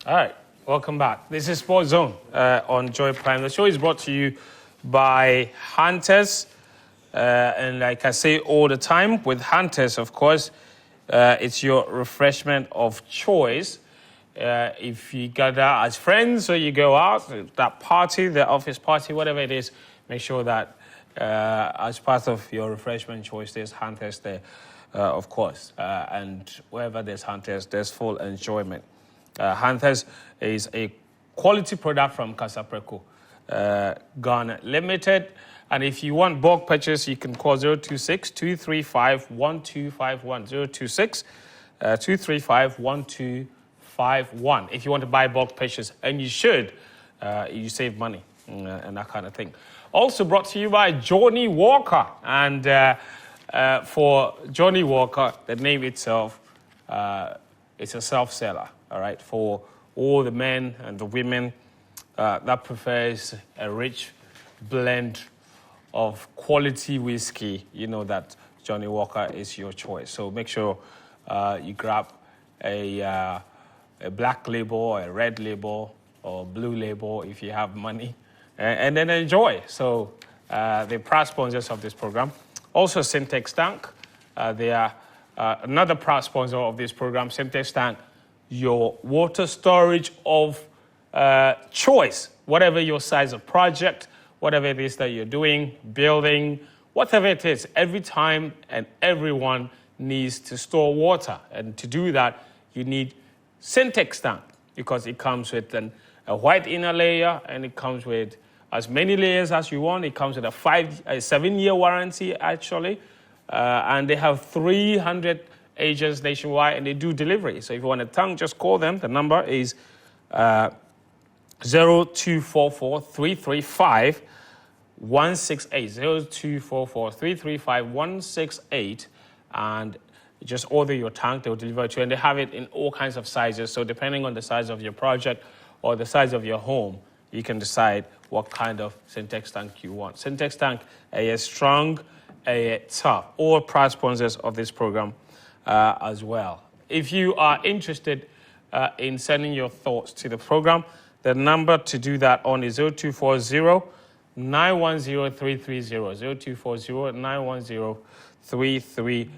All right, welcome back. This is Sports Zone on Joy Prime. The show is brought to you by Hunters. And like I say all the time, with Hunters, of course, it's your refreshment of choice. If you gather as friends or you go out, that party, the office party, whatever it is, make sure that as part of your refreshment choice, there's Hunters there, of course. And wherever there's Hunters, there's full enjoyment. Hunters is a quality product from Casapreco, Ghana Limited. And if you want bulk purchase, you can call 026-235-1251, 026-235-1251. If you want to buy bulk purchase, and you should, you save money and that kind of thing. Also brought to you by Johnny Walker. And for Johnny Walker, the name itself, it's a self-seller, all right, for all the men and the women that prefers a rich blend of quality whiskey. You know that Johnny Walker is your choice. So make sure you grab a black label, or a red label, or blue label if you have money, and then enjoy. So they're proud sponsors of this program. Also, Syntex Tank. They are another proud sponsor of this program. Syntex Tank, your water storage of choice, whatever your size of project, whatever it is that you're doing, building, whatever it is, every time and everyone needs to store water. And to do that, you need Syntex Tank, because it comes with a white inner layer, and it comes with as many layers as you want. It comes with a 7-year warranty, actually. And they have 300 agents nationwide, and they do delivery. So if you want a tank, just call them. The number is 0244-335-168, 0244-335-168, and just order your tank. They'll deliver it to you, and they have it in all kinds of sizes. So depending on the size of your project or the size of your home, you can decide what kind of Syntex tank you want. Syntex tank, a strong, a tough. All proud sponsors of this program as well. If you are interested in sending your thoughts to the program, the number to do that on is 0240-910-330, 0240-910-330,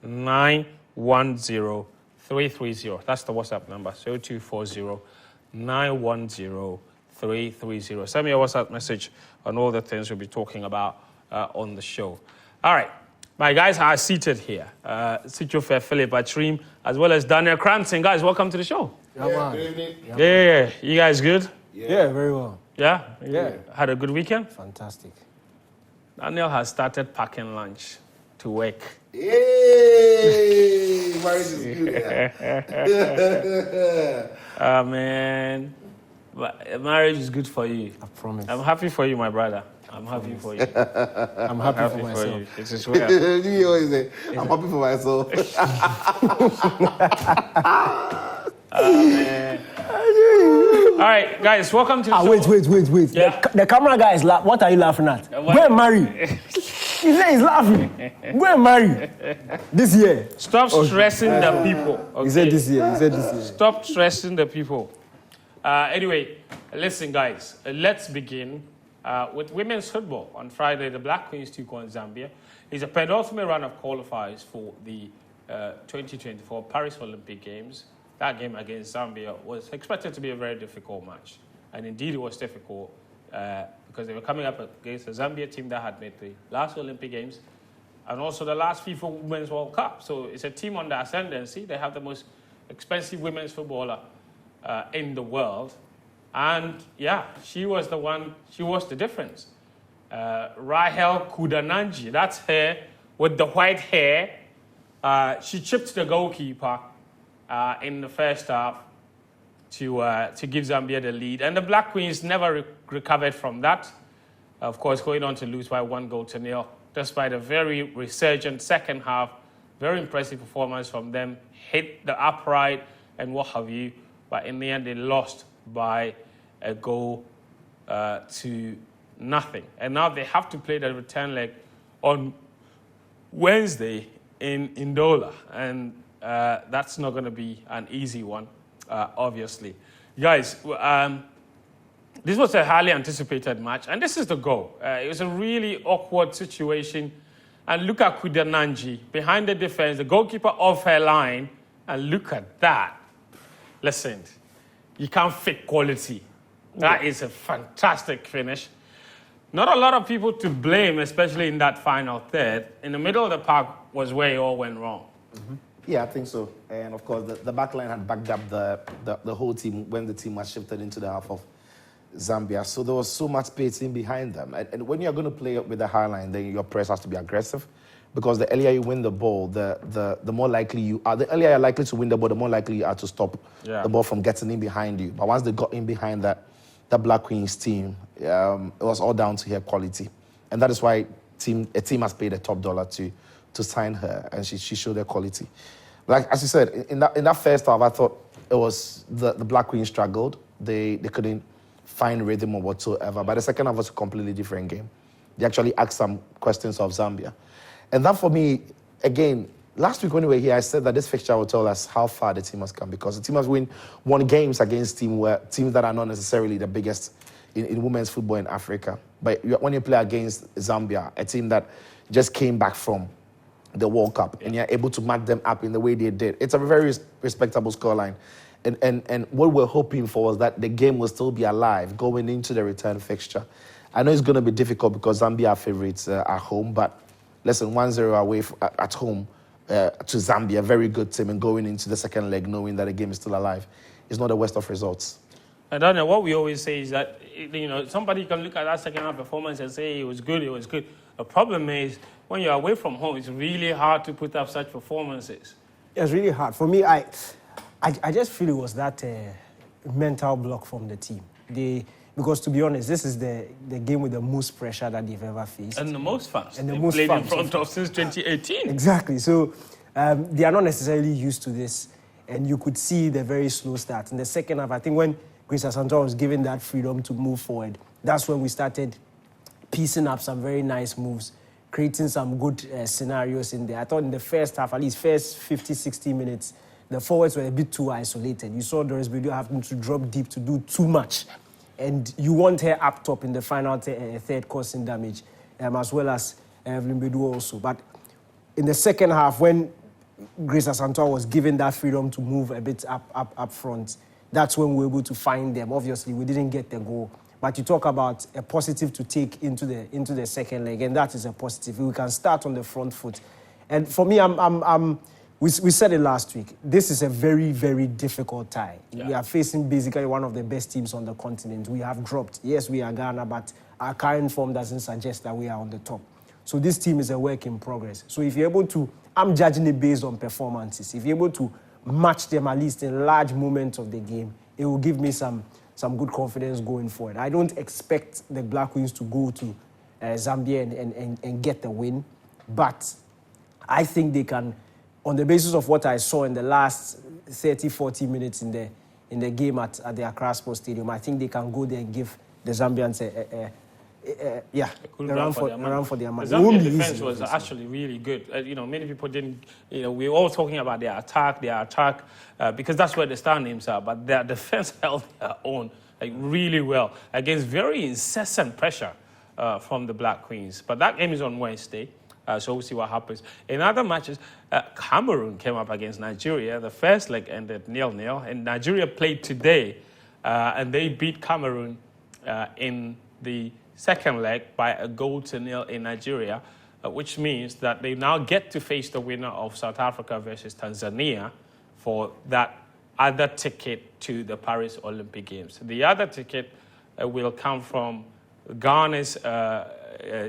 0240-910-330. That's the WhatsApp number, 0240-910-330. Send me a WhatsApp message on all the things we'll be talking about on the show. All right. My guys are seated here. Sichofe Philip Atrim, as well as Daniel Crampton. Guys, welcome to the show. Yeah, Yeah. You guys good? Yeah, very well. Yeah? Yeah. Had a good weekend? Fantastic. Daniel has started packing lunch to work. Hey, marriage is good. Man. Marriage is good for you. I promise. I'm happy for you, my brother. I'm happy for you. I'm happy for myself. you. It is well. You always say, I'm happy for myself. Man. All right, guys, welcome to the show. Wait. Yeah. The camera guy is laughing. What are you laughing at? Go and marry. He said he's laughing. Go and marry. This year. Stop stressing the people. Okay? He said this year. Stop stressing the people. Anyway, listen, guys. Let's begin with women's football. On Friday, the Black Queens took on Zambia. It's a penultimate round of qualifiers for the 2024 Paris Olympic Games. That game against Zambia was expected to be a very difficult match. And indeed, it was difficult because they were coming up against a Zambia team that had made the last Olympic Games and also the last FIFA Women's World Cup. So it's a team on the ascendancy. They have the most expensive women's footballer in the world. And yeah, she was the one, she was the difference. Rahel Kudananji, that's her with the white hair. She chipped the goalkeeper in the first half to give Zambia the lead. And the Black Queens never recovered from that. Of course, going on to lose by 1-0, despite a very resurgent second half. Very impressive performance from them. Hit the upright and what have you. But in the end, they lost by a goal to nothing. And now they have to play the return leg on Wednesday in Ndola. And that's not going to be an easy one, obviously. Guys, this was a highly anticipated match, and this is the goal. It was a really awkward situation. And look at Kudananji behind the defense, the goalkeeper off her line, and look at that. Listen, you can't fake quality. That is a fantastic finish. Not a lot of people to blame, especially in that final third. In the middle of the park was where it all went wrong. Mm-hmm. Yeah, I think so. And of course, the back line had backed up the whole team when the team was shifted into the half of Zambia. So there was so much space in behind them. And when you're going to play with the high line, then your press has to be aggressive. Because the earlier you win the ball, the more likely you are. The earlier you're likely to win the ball, the more likely you are to stop the ball from getting in behind you. But once they got in behind that Black Queens team, it was all down to her quality. And that is why a team has paid a top dollar to sign her. And she showed her quality. Like, as you said, in that first half, I thought it was the Black Queens struggled. They couldn't find rhythm or whatsoever. But the second half was a completely different game. They actually asked some questions of Zambia. And that for me, again, last week when we were here, I said that this fixture will tell us how far the team has come because the team has won games against teams that are not necessarily the biggest in women's football in Africa. But when you play against Zambia, a team that just came back from the World Cup, and you're able to match them up in the way they did, it's a very respectable scoreline. And what we're hoping for was that the game will still be alive going into the return fixture. I know it's going to be difficult because Zambia are favourites at home, but listen, 1-0 away at home to Zambia, a very good team, and going into the second leg knowing that the game is still alive is not the worst of results. I don't know. What we always say is that, somebody can look at that second half performance and say it was good. The problem is when you're away from home, it's really hard to put up such performances. It's really hard. For me, I just feel it was that mental block from the team. Because to be honest, this is the game with the most pressure that they've ever faced. And the most fans. And the They've most played fans in front of since 2018. Exactly. So they are not necessarily used to this. And you could see the very slow start. In the second half, I think when Grace Asantewaa was given that freedom to move forward, that's when we started piecing up some very nice moves, creating some good scenarios in there. I thought in the first half, at least first 50, 60 minutes, the forwards were a bit too isolated. You saw Doris Bedu having to drop deep to do too much. And you want her up top in the final third causing damage, as well as Evelyn Bedu also. But in the second half, when Grace Asantewaa was given that freedom to move a bit up front, that's when we were able to find them. Obviously, we didn't get the goal. But you talk about a positive to take into the second leg, and that is a positive. We can start on the front foot. And for me, we said it last week. This is a very, very difficult tie. Yeah. We are facing basically one of the best teams on the continent. We have dropped. Yes, we are Ghana, but our current form doesn't suggest that we are on the top. So this team is a work in progress. So if you're able to, I'm judging it based on performances. If you're able to match them at least in large moments of the game, it will give me some good confidence going forward. I don't expect the Black Queens to go to Zambia and get the win, but I think they can, on the basis of what I saw in the last 30, 40 minutes in the game at the Accra Sports Stadium, I think they can go there and give the Zambians a run for their money. The Zambian defense was actually really good. Many people didn't, we were all talking about their attack, because that's where the star names are, but their defense held their own really well against very incessant pressure from the Black Queens. But that game is on Wednesday. So we'll see what happens. In other matches, Cameroon came up against Nigeria. The first leg ended 0-0, and Nigeria played today, and they beat Cameroon in the second leg by 1-0 in Nigeria, which means that they now get to face the winner of South Africa versus Tanzania for that other ticket to the Paris Olympic Games. The other ticket will come from Ghana's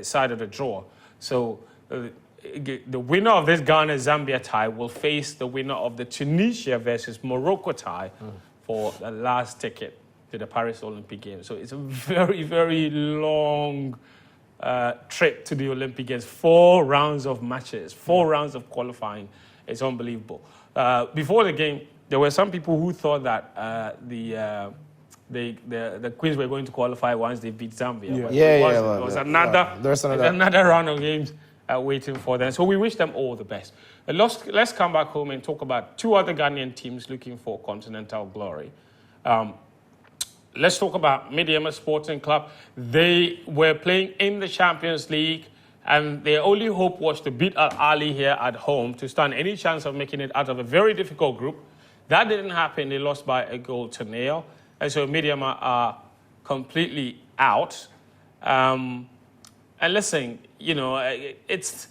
side of the draw. So the winner of this Ghana-Zambia tie will face the winner of the Tunisia versus Morocco tie for the last ticket to the Paris Olympic Games. So it's a very, very long trip to the Olympic Games. 4 rounds of matches, 4 rounds of qualifying. It's unbelievable. Before the game, there were some people who thought that the Queens were going to qualify once they beat Zambia. It was another round of games waiting for them. So we wish them all the best. Let's come back home and talk about two other Ghanaian teams looking for continental glory. Let's talk about Midiama Sporting Club. They were playing in the Champions League, and their only hope was to beat Al Ahly here at home to stand any chance of making it out of a very difficult group. That didn't happen. They lost by a goal to nil. And so Midiama are completely out. And listen, it's...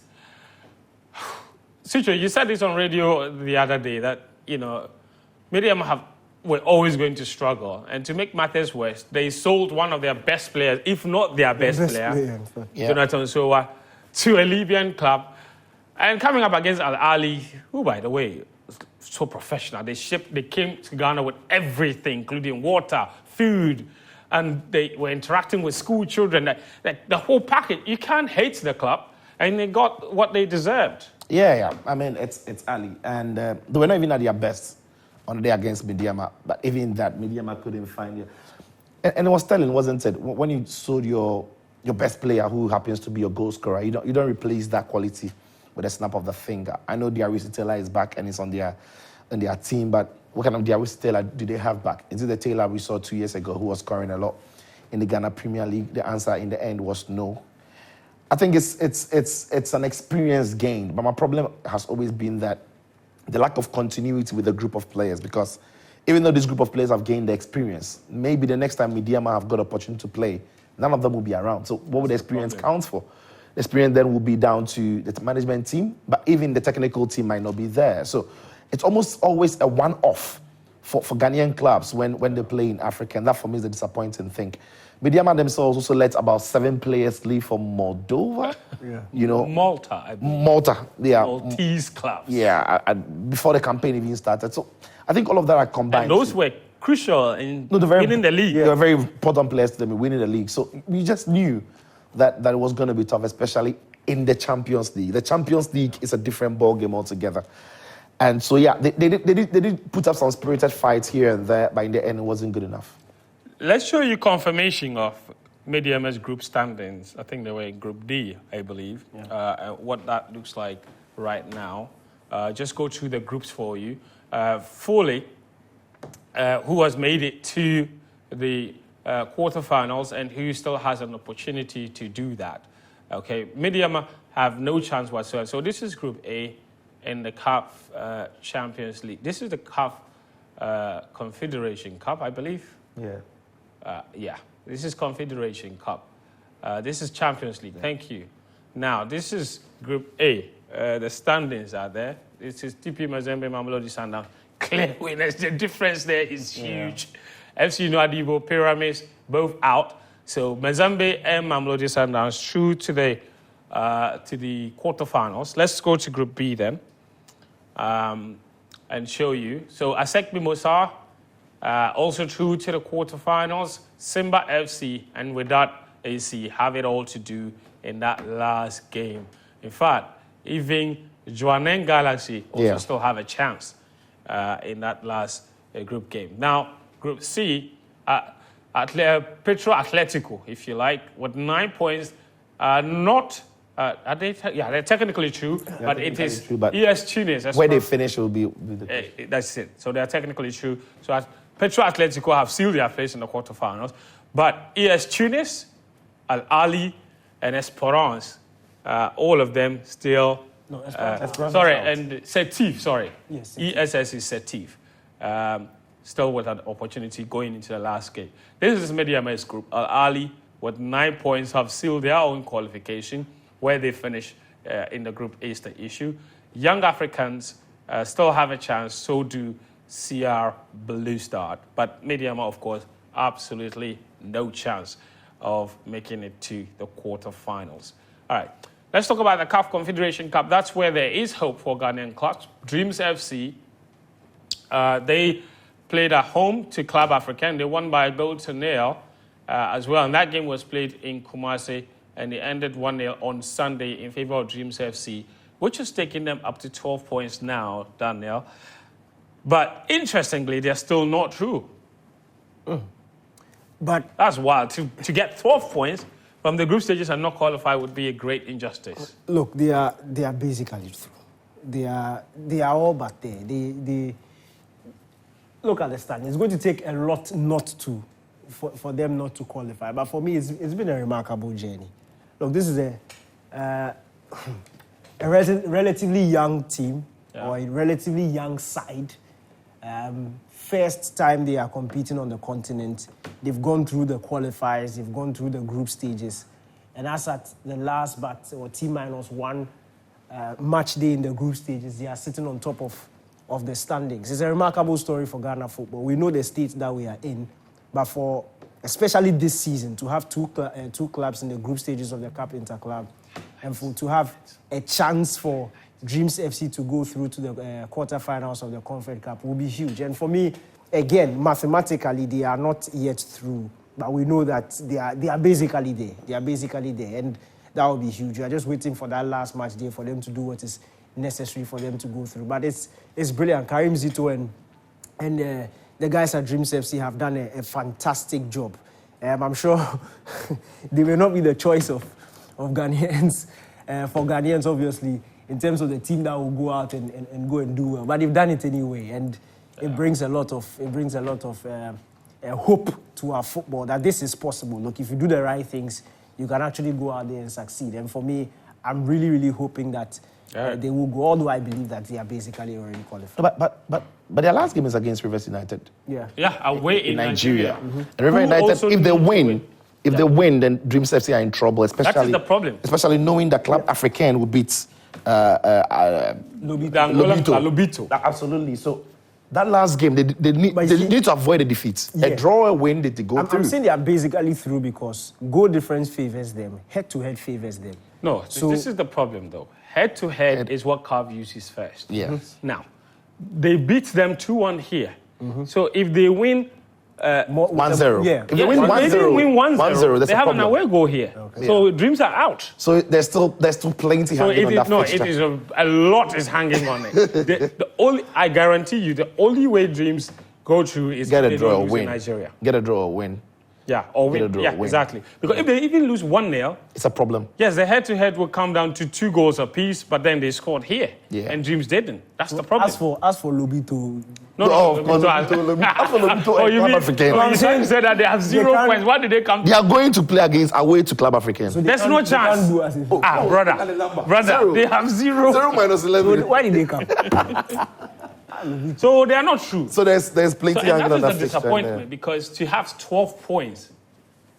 Sucho, you said this on radio the other day that, Midiama were always going to struggle. And to make matters worse, they sold one of their best players, if not their best player, Jonathan Sowa, to a Libyan club. And coming up against Al Ahly, who, by the way, is so professional. They came to Ghana with everything, including water, food, and they were interacting with school children. The whole package. You can't hate the club, and they got what they deserved. Yeah. I mean, it's Ali. And they were not even at their best on the day against Midiama, but even that, Midiama couldn't find you. And it was telling, wasn't it? When you sold your best player, who happens to be your goal scorer, you don't replace that quality with a snap of the finger. I know Diarisi Taylor is back and it's on their team, but what kind of Diarisi Taylor do they have back? Is it the Taylor we saw 2 years ago who was scoring a lot in the Ghana Premier League? The answer in the end was no. I think it's an experience gained, but my problem has always been that the lack of continuity with a group of players, because even though this group of players have gained the experience, maybe the next time Midiama have got opportunity to play, none of them will be around. So what would the experience count for? The experience then will be down to the management team, but even the technical team might not be there. So it's almost always a one-off for Ghanaian clubs when they play in Africa, and that for me is the disappointing thing. Midiama themselves also let about 7 players leave for Moldova. Malta, I believe. Malta, yeah. Maltese clubs. Yeah, before the campaign even started. So I think all of that are combined. And those were crucial in winning the league. They were very important players to them winning the league. So we just knew that it was going to be tough, especially in the Champions League. The Champions League is a different ballgame altogether. And so, yeah, they did put up some spirited fights here and there, but in the end, it wasn't good enough. Let's show you confirmation of Midiama's group standings. I think they were in Group D, I believe. What that looks like right now. Just go through the groups for you. Foley, who has made it to the quarterfinals and who still has an opportunity to do that. Okay, Midiama have no chance whatsoever. So this is Group A in the CAF Champions League. This is the CAF Confederation Cup, I believe. This is Confederation Cup. This is Champions League. Thank you. Now, this is Group A. The standings are there. This is TP Mazembe, Mamelodi Sundowns. Clear winners. The difference there is huge. FC Nwadibo, Pyramids, both out. So Mazembe and Mamelodi Sundowns through to the quarterfinals. Let's go to Group B then and show you. So Asec Mimosa also through to the quarterfinals. Simba FC and Wydad AC have it all to do in that last game. In fact, even Jwaneng Galaxy also still have a chance in that last group game. Now, Group C, Petro Atletico, if you like, with 9 points. They're technically true, but it is true, but ES Tunis. Where they finish will be that's it. So they're technically true. So Petro Atletico have sealed their place in the quarterfinals, but ES Tunis, Al Ahly, and Esperance, all of them still. Esperance and Setif. Yes, ESS is Setif. Still with an opportunity going into the last game. This is Midiama's group. Al Ahly, with 9 points, have sealed their own qualification. Where they finish in the Group A is the issue. Young Africans still have a chance, so do CR Blue Star. But Midiama, of course, absolutely no chance of making it to the quarterfinals. All right, let's talk about the CAF Confederation Cup. That's where there is hope for Ghanaian clubs. Dreams FC, they played at home to Club Africain. They won by a goal to nil as well. And that game was played in Kumasi, and it ended 1-0 on Sunday in favor of Dreams FC, which is taking them up to 12 points now, Daniel. But interestingly, they're still not through. But that's wild. To get 12 points, from the group stages and not qualify would be a great injustice. Look, they are basically through. They are all but there. They look at the stand. It's going to take a lot for them not to qualify. But for me, it's been a remarkable journey. Look, this is a relatively young team or a relatively young side. First time they are competing on the continent. They've gone through the qualifiers. They've gone through the group stages. And as at the last T-1 match day in the group stages, they are sitting on top of the standings. It's a remarkable story for Ghana football. We know the state that we are in, but for especially this season, to have two clubs in the group stages of the Cup Interclub, and to have a chance for Dreams FC to go through to the quarterfinals of the Conference Cup will be huge. And for me, again, mathematically, they are not yet through, but we know that they are basically there. They are basically there, and that will be huge. We are just waiting for that last match day for them to do what is necessary for them to go through. But it's brilliant. Karim Zito and the guys at Dreams FC have done a fantastic job. I'm sure they may not be the choice of Ghanaians, for Ghanaians, obviously, in terms of the team that will go out and go and do well. But they've done it anyway, and it brings a lot of hope to our football that this is possible. Look, if you do the right things, you can actually go out there and succeed. And for me, I'm really, really hoping that they will go, although I believe that they are basically already qualified. But their last game is against Rivers United. Yeah, away in Nigeria. Mm-hmm. And Rivers United, if they win, then Dreams FC are in trouble, especially. That is the problem. Especially knowing that Club Africain will beat Lobito. Absolutely. So that last game, they need to avoid the defeats. Yeah. A draw, a win, they go through. I'm saying they are basically through because goal difference favors them, head-to-head favors them. No, so this is the problem, though. Head-to-head is what CAF uses first. Yes. Mm-hmm. Now, they beat them 2-1 here. Mm-hmm. So if they win 1-0. Yeah. If they win 1-0, they have an away goal here. Okay. So Dreams are out. So there's still plenty hanging on that fixture. It is a lot is hanging on it. I guarantee you, the only way Dreams go through is get if a they draw don't or lose win. in Nigeria. Get a draw or win. Yeah, or win. Win. Exactly. Because if they even lose 1-0, it's a problem. Yes, the head-to-head will come down to 2 goals apiece, but then they scored here, and Dreams didn't. That's the problem. As for Lobito, you said that they have 0 points. Why did they come? They are going to play against away to Club Africain. So there's no chance. Brother, they have 0. 0 minus 11. Why did they come? So they are not true. So there's plenty hanging on that fixture. That is the disappointment because to have 12 points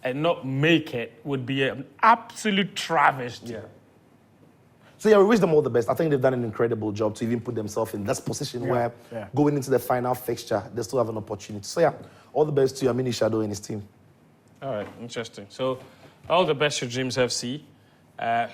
and not make it would be an absolute travesty. Yeah. So we wish them all the best. I think they've done an incredible job to even put themselves in this position where going into the final fixture, they still have an opportunity. So all the best to Amini Shadow and his team. All right, interesting. So all the best to Dreams FC,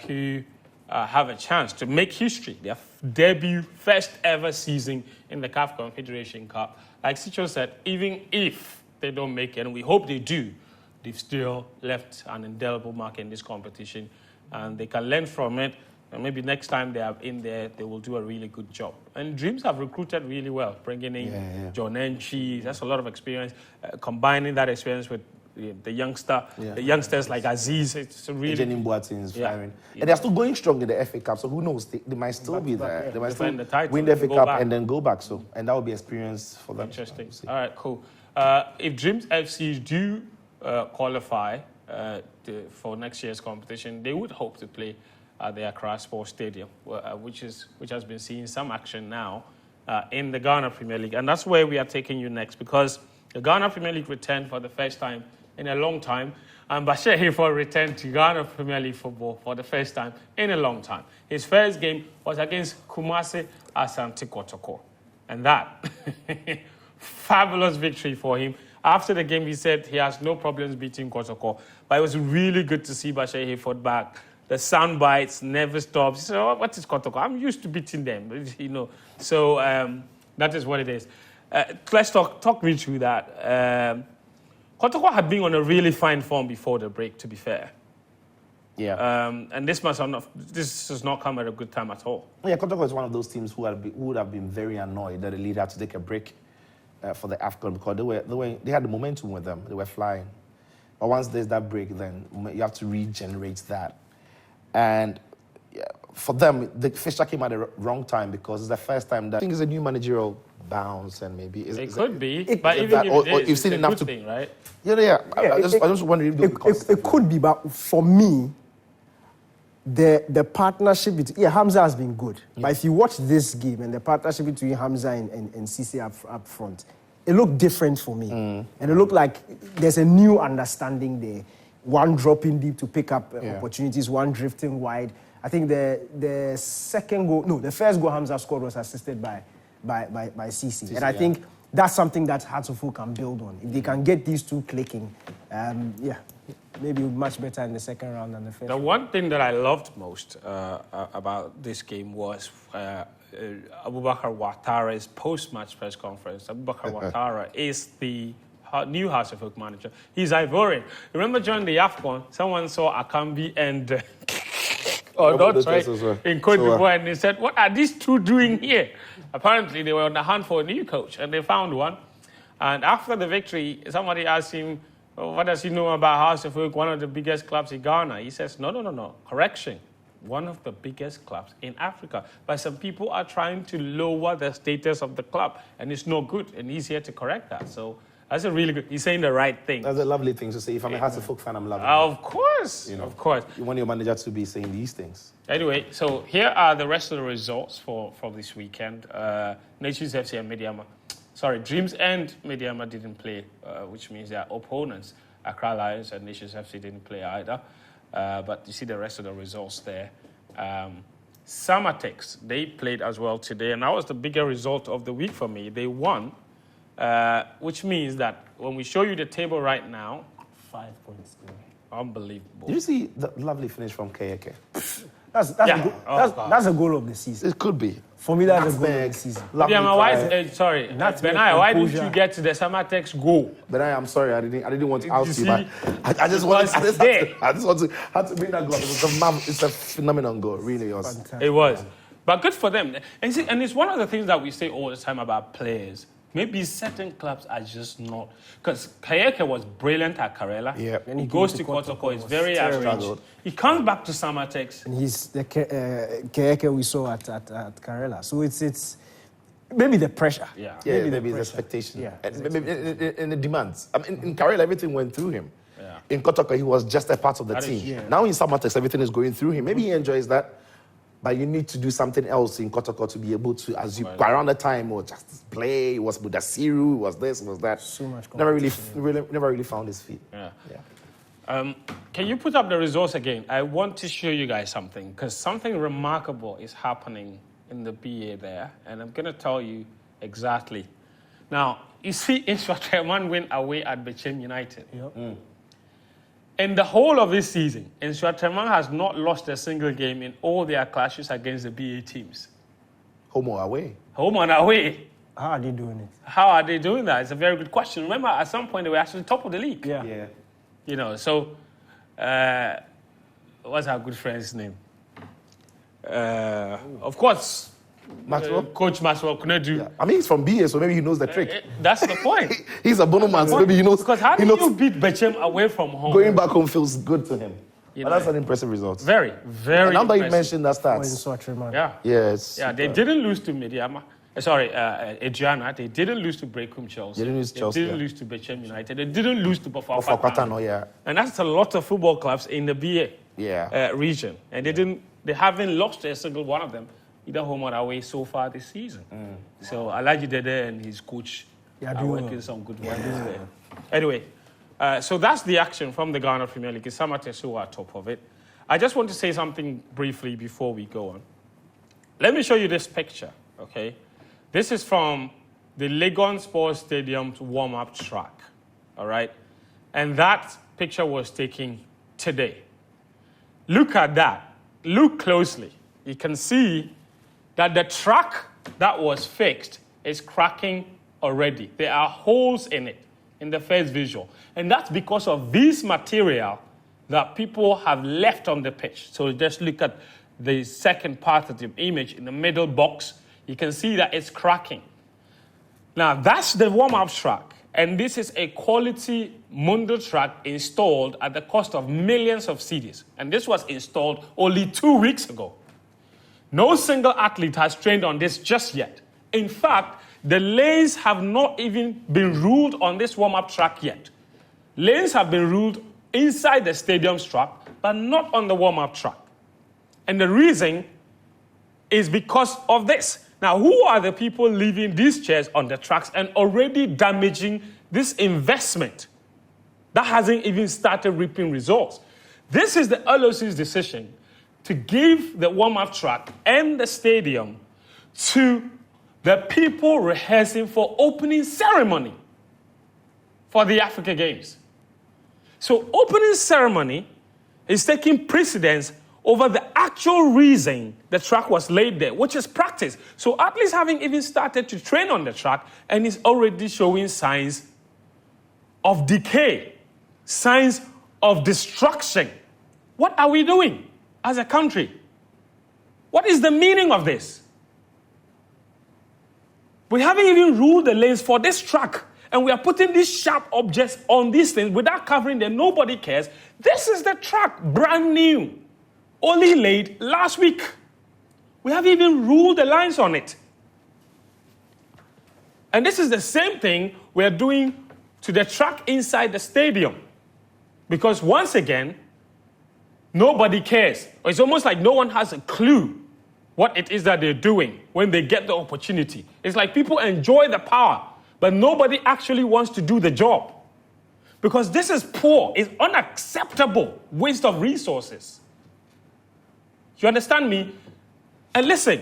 who have a chance to make history. Their debut, first ever season in the CAF Confederation Cup. Like Sicho said, even if they don't make it, and we hope they do, they've still left an indelible mark in this competition. And they can learn from it. And maybe next time they are in there, they will do a really good job. And Dreams have recruited really well, bringing in John Enchi. That's a lot of experience. Combining that experience with the youngsters like Aziz, it's really... Jenny Boateng is firing. And they're still going strong in the FA Cup, so who knows? They might still be there. They might still win the FA Cup and then go back. So, and that will be experience for them. Interesting. All right, cool. If Dreams FC do qualify for next year's competition, they would hope to play at the Accra Sports Stadium, which has been seeing some action now in the Ghana Premier League. And that's where we are taking you next, because the Ghana Premier League returned for the first time in a long time, and Bashir Hayford returned to Ghana Premier League football for the first time in a long time. His first game was against Kumasi Asante Kotoko, and that fabulous victory for him. After the game, he said he has no problems beating Kotoko, but it was really good to see Bashir Hayford back. The sound bites never stops. He said, "Oh, what is Kotoko? I'm used to beating them, So that is what it is. Let's talk me through that. Kotoko had been on a really fine form before the break, to be fair. Yeah. And this does not come at a good time at all. Yeah, Kotoko is one of those teams who would have been very annoyed that the leader had to take a break for the AFCON, because they had the momentum with them. They were flying. But once there's that break, then you have to regenerate that. And for them, the fixture came at the wrong time because it's the first time that I think it's a new managerial bounce, and maybe it could be. But But even if it is, you've seen it's a enough good to thing, right? Yeah. I just wonder if it could be, but for me, the partnership between Hamza has been good. Yeah. But if you watch this game and the partnership between Hamza and Cisse up front, it looked different for me. And it looked like there's a new understanding there. One dropping deep to pick up opportunities, one drifting wide. I think the first goal Hamza scored was assisted by Cisse. And I think that's something that Hearts of Oak can build on. If they can get these two clicking, maybe much better in the second round than the first. The one thing that I loved most about this game was Abubakar Ouattara's post-match press conference. Abubakar Ouattara is the new Hearts of Oak manager. He's Ivorian. Remember during the AFCON, someone saw Akambi and in Cote d'Ivoire, and they said, "What are these two doing here?" Apparently, they were on the hunt for a new coach, and they found one. And after the victory, somebody asked him, what does he know about Hearts of Oak, one of the biggest clubs in Ghana? He says, no. Correction. One of the biggest clubs in Africa. But some people are trying to lower the status of the club, and it's no good. And he's here to correct that. So that's a really good... He's saying the right thing. That's a lovely thing to say. If I'm a Hearts of Oak fan, I'm loving it. Of course. Of course. You want your manager to be saying these things. Anyway, so here are the rest of the results for this weekend. Nations FC and Mediama. Dreams and Mediama didn't play, which means their opponents, Accra Lions and Nations FC, didn't play either. But you see the rest of the results there. Samatex, they played as well today, and that was the bigger result of the week for me. They won, which means that when we show you the table right now, 5 points. Unbelievable. Did you see the lovely finish from Kayeke? That's a goal of the season. It could be. For me, that's a goal of the season. Benai, why didn't you get to the Samatex goal? Benai, I'm sorry, I didn't want to oust you, but I just want to bring that goal. It's a phenomenal goal, really. It was. But good for them. And it's one of the things that we say all the time about players. Maybe certain clubs are just not... Because Kayeke was brilliant at Karela. Yeah. And he goes to Kotoko, he's very average. He comes back to Samatex. And he's the Kayeke we saw at Karela. So it's maybe the pressure. Yeah, maybe the expectation. Yeah, and maybe in the demands. I mean, in Karela, everything went through him. Yeah. In Kotoko, he was just a part of the team. Now in Samatex, everything is going through him. Maybe he enjoys that. But you need to do something else in Kotoko to be able to, as you around the time, or just play. It was Budasiru, it was this, it was that. So much never really found his feet. Yeah. Can you put up the results again? I want to show you guys something, because something remarkable is happening in the BA there, and I'm going to tell you exactly. Now, you see, Nswatreman win away at Bechem United. Yep. In the whole of this season, Nswatreman has not lost a single game in all their clashes against the BA teams. Home or away? Home and away. How are they doing it? How are they doing that? It's a very good question. Remember, at some point, they were actually top of the league. Yeah. You know, so what's our good friend's name? Of course, Maxwell? Coach Maxwell Kunedu. Yeah. I mean, he's from BA, so maybe he knows the trick. That's the point. He's a Bono man, so maybe he knows. Because how do you beat Bechem away from home? Going back home feels good to him. But that's an impressive result. Very, very and now that you impressive. mentioned that stats. Yeah. Yes. Yeah, they didn't lose to Mediama. Adriana. They didn't lose to Breakum Chelsea. They didn't lose to Chelsea. They didn't lose to Bechem United. They didn't lose to Bafokatano, yeah. And that's a lot of football clubs in the BA region. And they haven't lost a single one of them, either home or away, so far this season. So Alaji Dede and his coach are working some good work there. Anyway, so that's the action from the Ghana Premier League. It's Samatex who are top of it. I just want to say something briefly before we go on. Let me show you this picture, okay? This is from the Legon Sports Stadium's warm-up track, all right? And that picture was taken today. Look at that. Look closely. You can see that the track that was fixed is cracking already. There are holes in it in the first visual. And that's because of this material that people have left on the pitch. So just look at the second part of the image in the middle box. You can see that it's cracking. Now, that's the warm-up track. And this is a quality Mundo track installed at the cost of millions of cedis. And this was installed only 2 weeks ago. No single athlete has trained on this just yet. In fact, the lanes have not even been ruled on this warm-up track yet. Lanes have been ruled inside the stadium's track, but not on the warm-up track. And the reason is because of this. Now, who are the people leaving these chairs on the tracks and already damaging this investment that hasn't even started reaping results? This is the LOC's decision to give the warm-up track and the stadium to the people rehearsing for opening ceremony for the Africa Games. So opening ceremony is taking precedence over the actual reason the track was laid there, which is practice. So athletes haven't even started to train on the track and is already showing signs of decay, signs of destruction. What are we doing as a country? What is the meaning of this? We haven't even ruled the lanes for this track, and we are putting these sharp objects on these things without covering them. Nobody cares. This is the track, brand new, only laid last week. We haven't even ruled the lines on it. And this is the same thing we're doing to the track inside the stadium. Because once again, nobody cares. It's almost like no one has a clue what it is that they're doing when they get the opportunity. It's like people enjoy the power, but nobody actually wants to do the job. Because this is poor, it's unacceptable waste of resources. You understand me? And listen,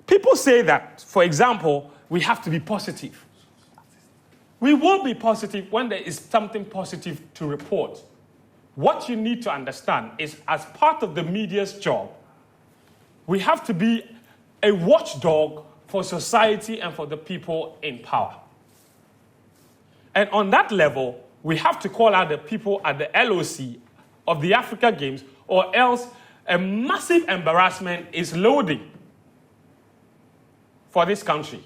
people say that, for example, we have to be positive. We won't be positive when there is something positive to report. What you need to understand is, as part of the media's job, we have to be a watchdog for society and for the people in power. And on that level, we have to call out the people at the LOC of the Africa Games, or else a massive embarrassment is loading for this country.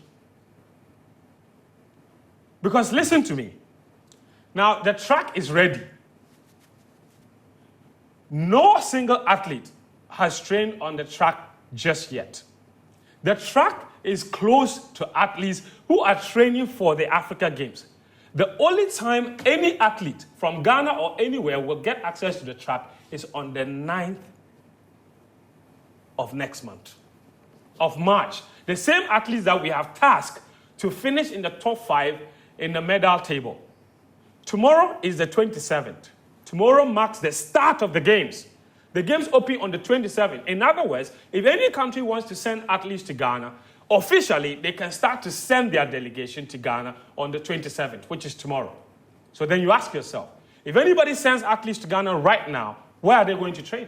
Because listen to me. Now, the track is ready. No single athlete has trained on the track just yet. The track is close to athletes who are training for the Africa Games. The only time any athlete from Ghana or anywhere will get access to the track is on the 9th of next month, of March. The same athletes that we have tasked to finish in the top 5 in the medal table. Tomorrow is the 27th. Tomorrow marks the start of the Games. The Games open on the 27th. In other words, if any country wants to send athletes to Ghana, officially, they can start to send their delegation to Ghana on the 27th, which is tomorrow. So then you ask yourself, if anybody sends athletes to Ghana right now, where are they going to train?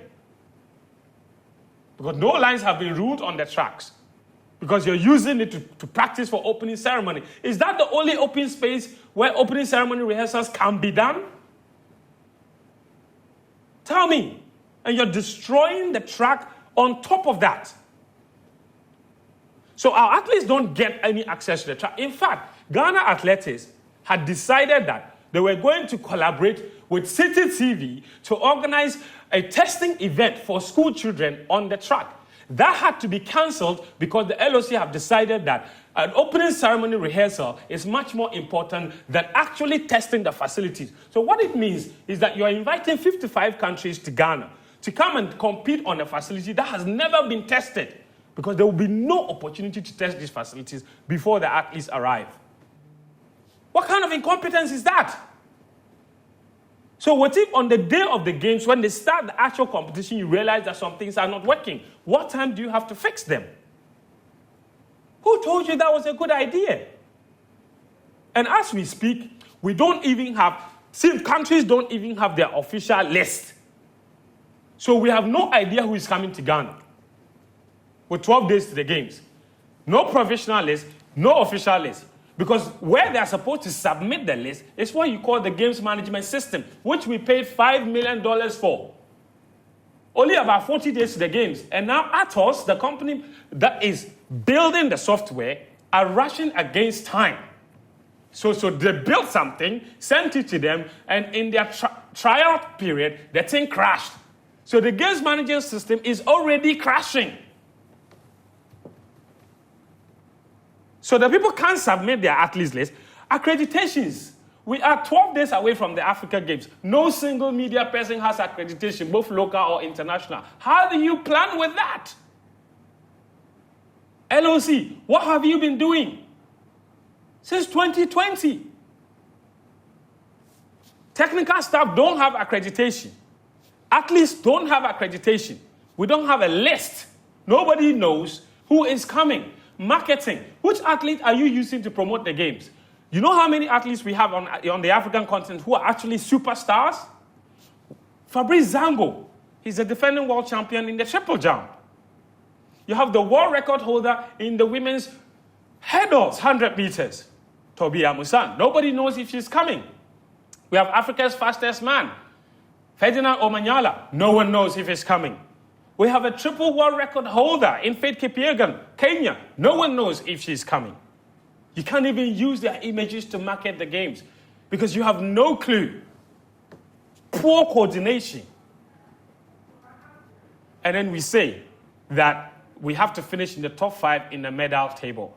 Because no lines have been ruled on the tracks. Because you're using it to practice for opening ceremony. Is that the only open space where opening ceremony rehearsals can be done? Tell me. And you're destroying the track on top of that. So our athletes don't get any access to the track. In fact, Ghana Athletics had decided that they were going to collaborate with City TV to organize a testing event for school children on the track. That had to be cancelled because the LOC have decided that an opening ceremony rehearsal is much more important than actually testing the facilities. So what it means is that you're inviting 55 countries to Ghana to come and compete on a facility that has never been tested, because there will be no opportunity to test these facilities before the athletes arrive. What kind of incompetence is that? So what if on the day of the Games, when they start the actual competition, you realize that some things are not working? What time do you have to fix them? Who told you that was a good idea? And as we speak, we don't even have, countries don't even have their official list. So we have no idea who is coming to Ghana with 12 days to the Games. No provisional list, no official list. Because where they are supposed to submit the list is what you call the Games Management System, which we paid $5 million for. Only about 40 days to the Games. And now Atos, the company that is building the software, are rushing against time. So they built something, sent it to them, and in their trial period, the thing crashed. So the games management system is already crashing. So the people can't submit their athletes list. Accreditations. We are 12 days away from the Africa Games. No single media person has accreditation, both local or international. How do you plan with that? LOC, what have you been doing since 2020? Technical staff don't have accreditation. Athletes don't have accreditation. We don't have a list. Nobody knows who is coming. Marketing. Which athlete are you using to promote the games? You know how many athletes we have on the African continent who are actually superstars? Fabrice Zango. He's a defending world champion in the triple jump. You have the world record holder in the women's hurdles, 100 meters, Tobi Amusan. Nobody knows if she's coming. We have Africa's fastest man, Ferdinand Omanyala. No one knows if he's coming. We have a triple world record holder in Faith Kipyegon, Kenya. No one knows if she's coming. You can't even use their images to market the games because you have no clue. Poor coordination. And then we say that we have to finish in the top 5 in the medal table.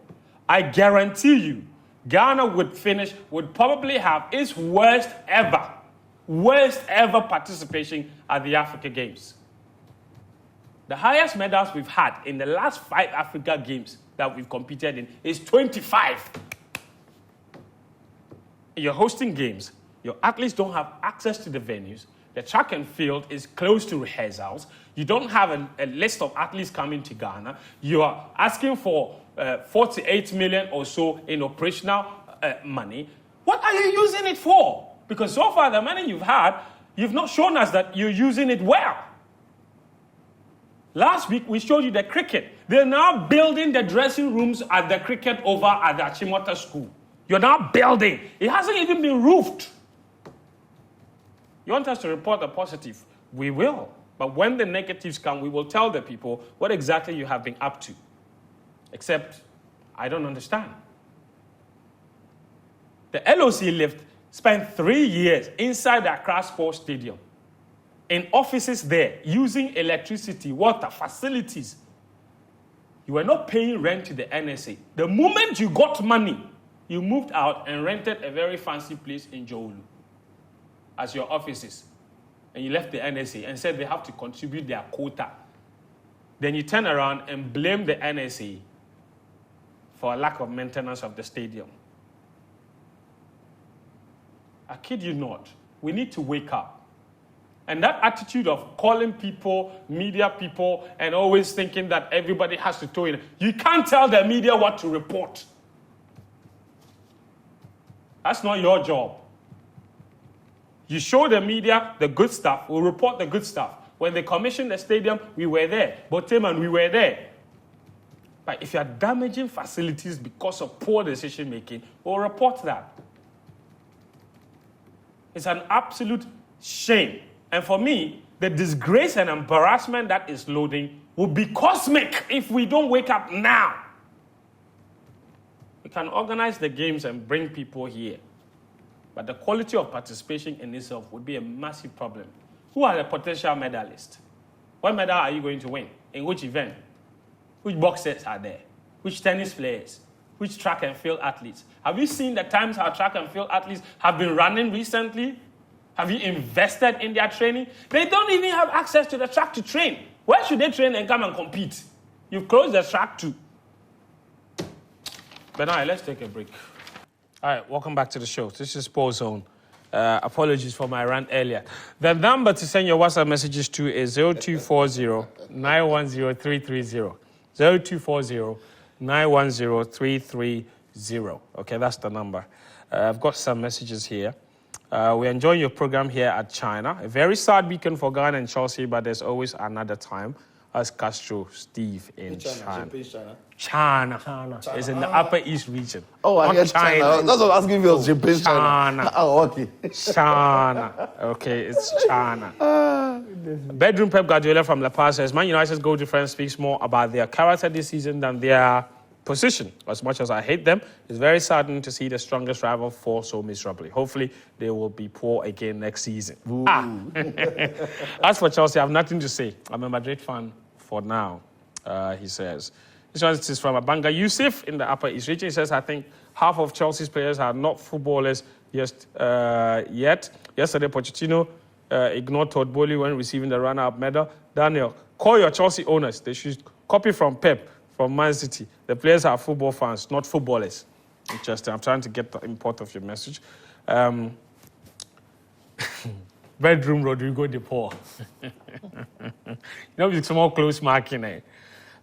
I guarantee you, Ghana would probably have its worst ever participation at the Africa Games. The highest medals we've had in the last 5 Africa Games that we've competed in is 25. You're hosting games. Your athletes don't have access to the venues. The track and field is close to rehearsals. You don't have a list of athletes coming to Ghana. You are asking for 48 million or so in operational money. What are you using it for? Because so far, the money you've had, you've not shown us that you're using it well. Last week, we showed you the cricket. They're now building the dressing rooms at the cricket over at the Achimota school. You're now building. It hasn't even been roofed. You want us to report the positive? We will. But when the negatives come, we will tell the people what exactly you have been up to. Except, I don't understand. The LOC lift spent 3 years inside the Accra Sports Stadium, in offices there, using electricity, water, facilities. You were not paying rent to the NSA. The moment you got money, you moved out and rented a very fancy place in Joulu as your offices. And you left the NSA and said they have to contribute their quota. Then you turn around and blame the NSA for a lack of maintenance of the stadium. I kid you not. We need to wake up. And that attitude of calling people, media people, and always thinking that everybody has to toe in. You can't tell the media what to report. That's not your job. You show the media the good stuff, we'll report the good stuff. When they commissioned the stadium, we were there. Boteman, we were there. But if you are damaging facilities because of poor decision making, we'll report that. It's an absolute shame. And for me, the disgrace and embarrassment that is loading will be cosmic if we don't wake up now. We can organize the games and bring people here. But the quality of participation in itself would be a massive problem. Who are the potential medalists? What medal are you going to win? In which event? Which boxers are there? Which tennis players? Which track and field athletes? Have you seen the times our track and field athletes have been running recently? Have you invested in their training? They don't even have access to the track to train. Where should they train and come and compete? You've closed the track too. But now, let's take a break. All right, welcome back to the show. This is Sports Zone. Apologies for my rant earlier. The number to send your WhatsApp messages to is 0240-910-330. 0240-910-330. Okay, that's the number. I've got some messages here. We're enjoying your program here at China. A very sad weekend for Ghana and Chelsea, but there's always another time. As Castro Steve in China. China. It's in the Upper East region. Oh, I hear China. That's what I was asking if it was Japan, China. Oh, okay. China. Okay, it's China. Bedroom Pep Guardiola from La Paz says, Man United's goal difference speaks more about their character this season than their position. As much as I hate them, it's very saddening to see the strongest rival fall so miserably. Hopefully, they will be poor again next season. As for Chelsea, I have nothing to say. I'm a Madrid fan for now, he says. This one is from Abanga Yusuf in the Upper East region. He says, I think half of Chelsea's players are not footballers yet. Yesterday, Pochettino ignored Todd Bowley when receiving the runner-up medal. Daniel, call your Chelsea owners. They should copy from Pep, from Man City. The players are football fans, not footballers. Interesting. I'm trying to get the import of your message. Bedroom Rodrigo De Paul. It's more close marking.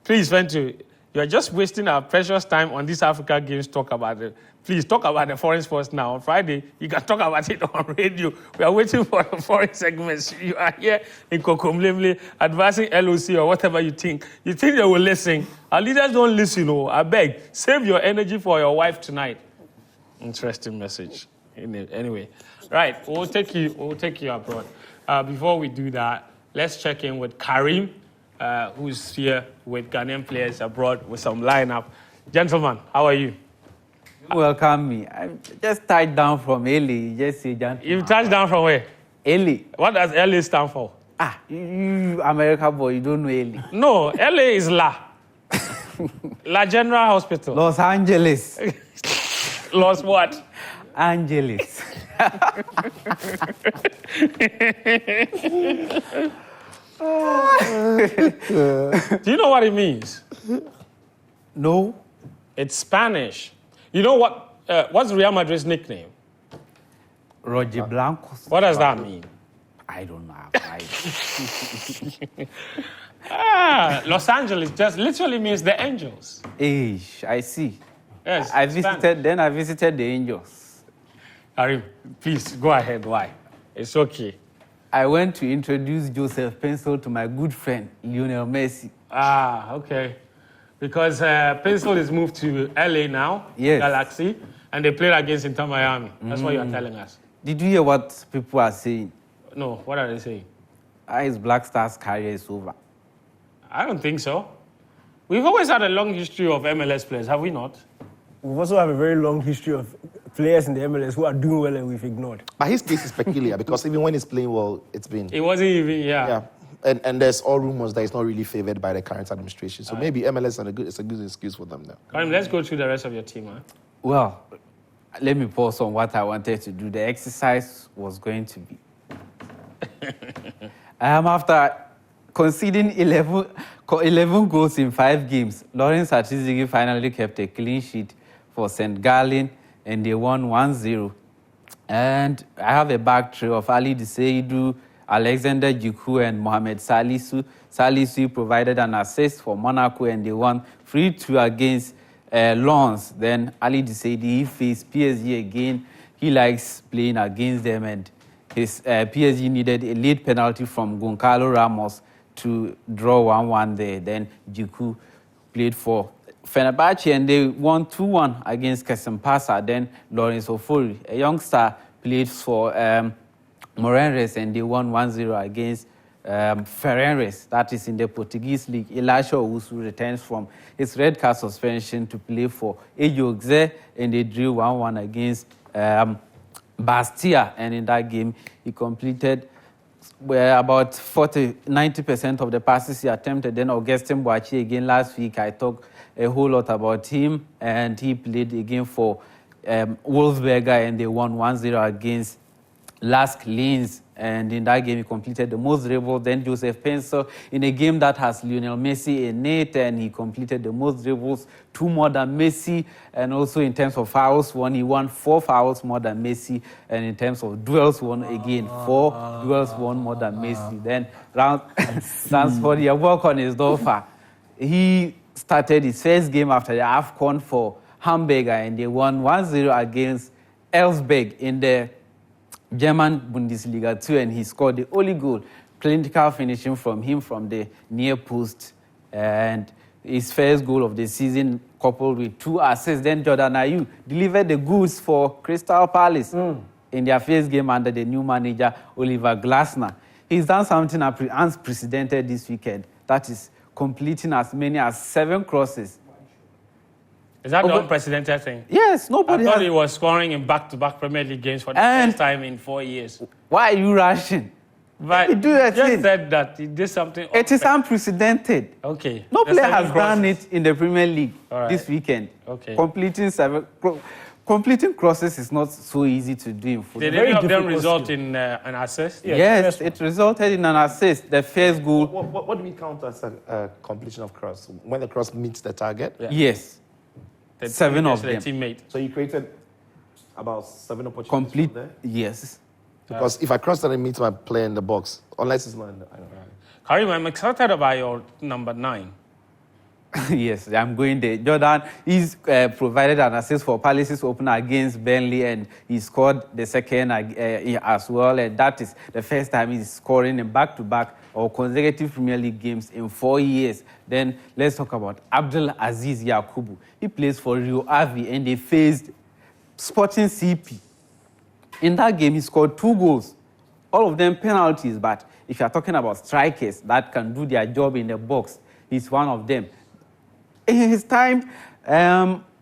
Please, Ventu, you are just wasting our precious time on this Africa Games. Talk about it. Please talk about the foreign sports now. On Friday, you can talk about it on radio. We are waiting for the foreign segments. You are here in Kokomlemle advising LOC or whatever you think. You think they will listen? Our leaders don't listen. I beg. Save your energy for your wife tonight. Interesting message. Anyway, right. We'll take you abroad. Before we do that, let's check in with Karim, who's here with Ghanaian players abroad with some lineup. Gentlemen, how are you? Welcome me. I'm just touched down from LA. Just say gentleman. You touched down from where? LA. What does LA stand for? You America boy, you don't know LA. No, LA is La. La General Hospital. Los Angeles. Los what? Angeles. Do you know what it means? No. It's Spanish. You know what? What's Real Madrid's nickname? Roger Blancos. What does that mean? I don't know. Los Angeles just literally means the angels. I see. Yes. I visited the Angels. Karim, please go ahead. Why? It's okay. I went to introduce Joseph Pencil to my good friend Lionel Messi. Okay. Because Pencil is moved to LA now, yes. Galaxy, and they played against Inter Miami. That's what you are telling us. Did you hear what people are saying? No, what are they saying? His Black Stars career is over. I don't think so. We've always had a long history of MLS players, have we not? We also have a very long history of players in the MLS who are doing well and we've ignored. But his case is peculiar because even when he's playing well, it's been... It wasn't even, Yeah. And there's all rumors that he's not really favored by the current administration. So maybe MLS is a good excuse for them now. Karim, let's go through the rest of your team. Huh? Well, let me pause on what I wanted to do. The exercise was going to be... After conceding 11 goals in 5 games, Lawrence Atizigi finally kept a clean sheet for St. Gallen, and they won 1-0. And I have a back three of Ali Diseidu, Alexander Djiku, and Mohamed Salisu. Salisu provided an assist for Monaco, and they won 3-2 against Lens. Then Ali Diseidu, he faced PSG again. He likes playing against them, and his PSG needed a late penalty from Goncalo Ramos to draw 1-1 there. Then Djiku played for Fenerbahce, and they won 2-1 against Kasimpasa. Then Lawrence Ofori, a youngster, played for Moreirense, and they won 1-0 against Ferreirense. That is in the Portuguese league. Elisha Owusu returns from his red card suspension to play for Ejoxe, and they drew 1-1 against Bastia. And in that game, he completed about 90% of the passes he attempted. Then Augustin Boachi again last week, I talked a whole lot about him, and he played again for Wolfsberger, and they won 1-0 against Lask Linz. And in that game, he completed the most dribbles. Then Joseph Pencil, in a game that has Lionel Messi in it, and he completed the most dribbles, 2 more than Messi. And also in terms of fouls won, he won 4 fouls more than Messi. And in terms of duels won, again, 4 duels won more than Messi. Then Ransford, he worked on his Dorfa. He started his first game after the AFCON for Hamburger, and they won 1-0 against Elfsberg in the German Bundesliga 2, and he scored the only goal, clinical finishing from him from the near post, and his first goal of the season coupled with 2 assists. Then Jordan Ayew delivered the goods for Crystal Palace in their first game under the new manager, Oliver Glasner. He's done something unprecedented this weekend, that is completing as many as 7 crosses Is that the unprecedented thing? Yes, nobody I thought has. he was scoring in back-to-back Premier League games for the first time in 4 years. Why are you rushing? But You do that just thing. said that he did something. It is unprecedented. Okay. No The player seven has done crosses. it in the Premier League All right. this weekend. Okay. Completing crosses is not so easy to do in football. Did Very any of them difficult result skill. in an assist? Yeah, Yes, it resulted in an assist. The first goal. What do we count as a completion of cross? When the cross meets the target? Yeah. Yes. The 7 of the them. teammate. So you created about 7 opportunities Complete. from there? Yes. Because if I cross that and meet my player in the box, unless it's not in the... I don't know. Karim, I'm excited about your number 9. Yes, I'm going there. Jordan, he's provided an assist for Palace's opener against Burnley, and he scored the second as well. And that is the first time he's scoring in back-to-back or consecutive Premier League games in 4 years. Then let's talk about Abdul Aziz Yakubu. He plays for Rio Ave, and they faced Sporting CP. In that game, he scored 2 goals, all of them penalties. But if you're talking about strikers that can do their job in the box, he's one of them. In his time,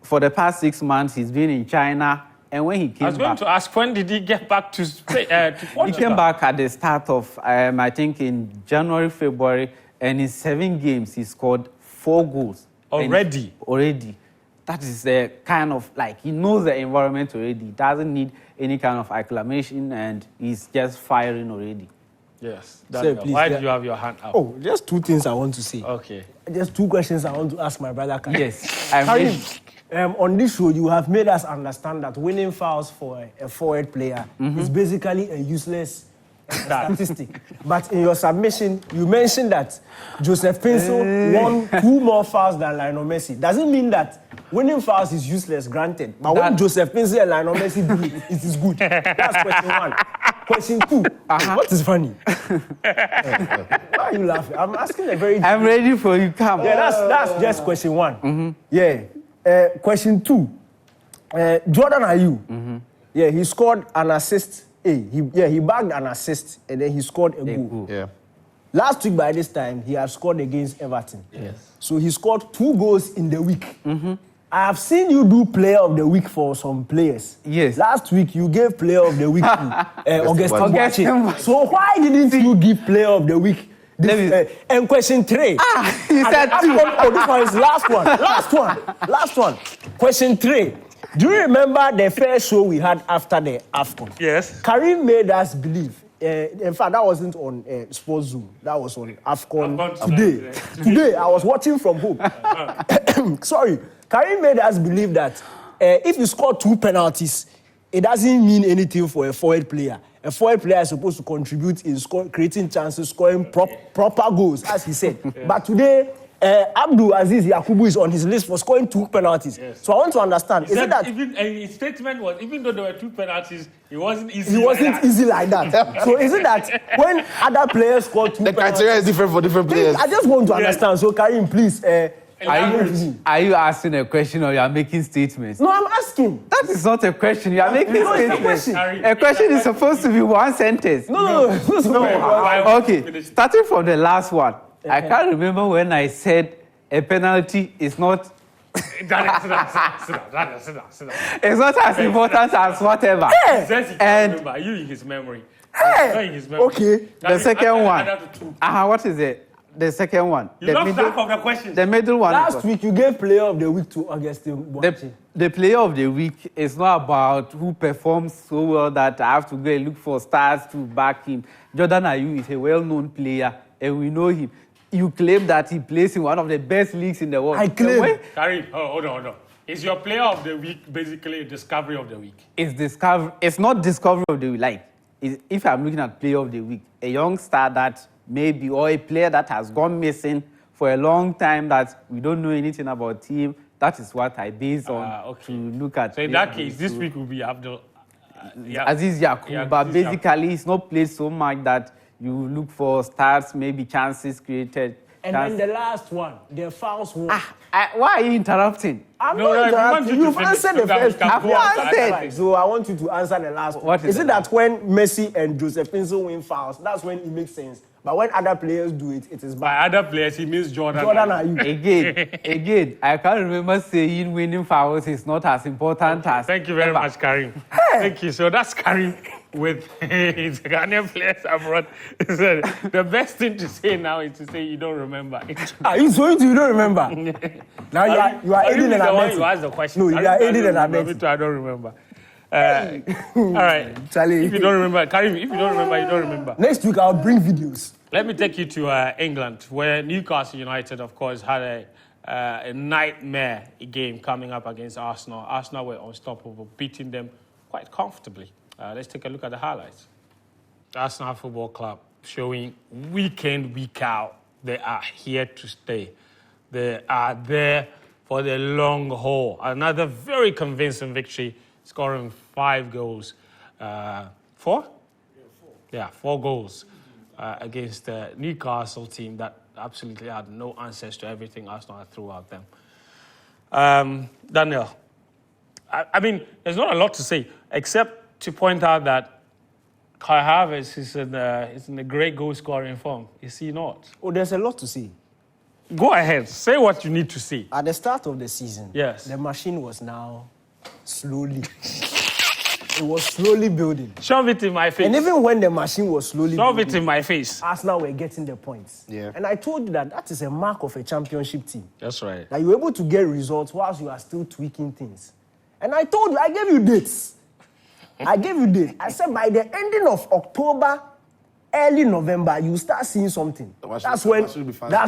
for the past 6 months, he's been in China. And when he came I was going back, to ask, when did he get back to Portugal? he came back at the start of, I think, in January, February. And in 7 games, he scored 4 goals. Already? Already. That is the kind of, like, he knows the environment already. He doesn't need any kind of acclamation, and he's just firing already. Yes. Sir, please, Why do you have your hand up? Oh, just 2 things I want to say. Okay. Just 2 questions I want to ask my brother. Karim. Yes, I'm Karim, ready. on this show, you have made us understand that winning fouls for a forward player is basically a useless statistic. But in your submission, you mentioned that Joseph Pinso won 2 more fouls than Lionel Messi. Does it mean that winning fouls is useless, granted? But when Joseph Pinso and Lionel Messi do it, it is good. That's question 1. Question 2, what is funny? Why are you laughing? I'm asking a very... I'm ready for you. Come. Yeah, that's just question 1. Yeah. Question 2. Jordan Ayew. Yeah, he scored an assist. He bagged an assist and then he scored a goal. Yeah. Last week by this time, he had scored against Everton. Yes. So he scored 2 goals in the week. I have seen you do player of the week for some players. Yes. Last week, you gave player of the week to Augustine Augustine Boache. Boache. So why didn't you give player of the week? And question 3. He said 2. Oh, this one is last one. Last one. Question 3. Do you remember the first show we had after the AFCON? Yes. Karim made us believe. In fact, that wasn't on Sports Zoom. That was on AFCON today. Today, I was watching from home. Sorry. Karim made us believe that if you score 2 penalties, it doesn't mean anything for a forward player. A forward player is supposed to contribute in creating chances, scoring proper goals, as he said. But today, Abdul Aziz Yakubu is on his list for scoring 2 penalties. Yes. So I want to understand, is it that... His statement was, even though there were 2 penalties, it wasn't easy. He wasn't easy like that. So is it that when other players score 2 penalties... The criteria is different for different players. I just want to understand. So Karim, please... Are you asking a question or you are making statements? No, I'm asking. That is not a question. You are making statements. It's a question. A question is supposed to be 1 sentence. No. Okay, starting from the last one. I can't remember when I said a penalty is not... Sit down. It's not as important as whatever. He says he can't remember. Are you in his memory? In his memory. Okay. The second one. What is it? The second one. You lost track of the question. The middle one. Last week, you gave player of the week to Augustine Boache. The player of the week is not about who performs so well that I have to go and look for stars to back him. Jordan Ayew is a well-known player, and we know him. You claim that he plays in one of the best leagues in the world. I claim. Karim, hold on. Is your player of the week basically a discovery of the week? It's not discovery of the week. Like, if I'm looking at player of the week, a young star that maybe, or a player that has gone missing for a long time that we don't know anything about him, that is what I base on to look at. So in that case, this week will be Abdul Aziz Yakubu, but basically he's not played so much that you look for stars, maybe chances created. And then the last one, the fouls one. Why are you interrupting? I'm No, not we want interrupting. you to You've finish answered so the that we first can two. go on to I've answered. answer. So I want you to answer the last one. What is it it? that when Messi and Joseph Pinso win fouls, that's when it makes sense. But when other players do it, it is By bad. other players, he means Jordan. Jordan, are you? Again, I can't remember saying winning fouls is not as important as. Thank you very ever. much, Karim. Thank you. So that's Karim with his Ghanaian players abroad. He said, the best thing to say now is to say you don't remember. Are you going to? You don't remember? Now you are Karim aiding is and the one abetting. you asked the question. No, you Karim are doesn't aiding and remember. abetting. Me too, I don't remember. All right. Charlie. If you don't remember, Karim, if you don't remember, you don't remember. Next week I'll bring videos. Let me take you to England, where Newcastle United, of course, had a nightmare game coming up against Arsenal. Arsenal were unstoppable, beating them quite comfortably. Let's take a look at the highlights. Arsenal Football Club showing week in, week out, they are here to stay. They are there for the long haul. Another very convincing victory, scoring 5 goals. 4? Yeah, 4 goals. Against the Newcastle team that absolutely had no answers to everything Arsenal had threw at them. Daniel, I mean, there's not a lot to say except to point out that Kai Havertz is in a great goal-scoring form. Is he not? Oh, there's a lot to see. Go ahead. Say what you need to say. At the start of the season, Yes. the machine was now slowly. It was slowly building. Shove it in my face. And even when the machine was slowly Shove building, it in my face. Arsenal were getting the points. Yeah. And I told you that is a mark of a championship team. That's right. That you're able to get results whilst you are still tweaking things. And I told you, I gave you dates. I said by the ending of October, early November, you start seeing something. That's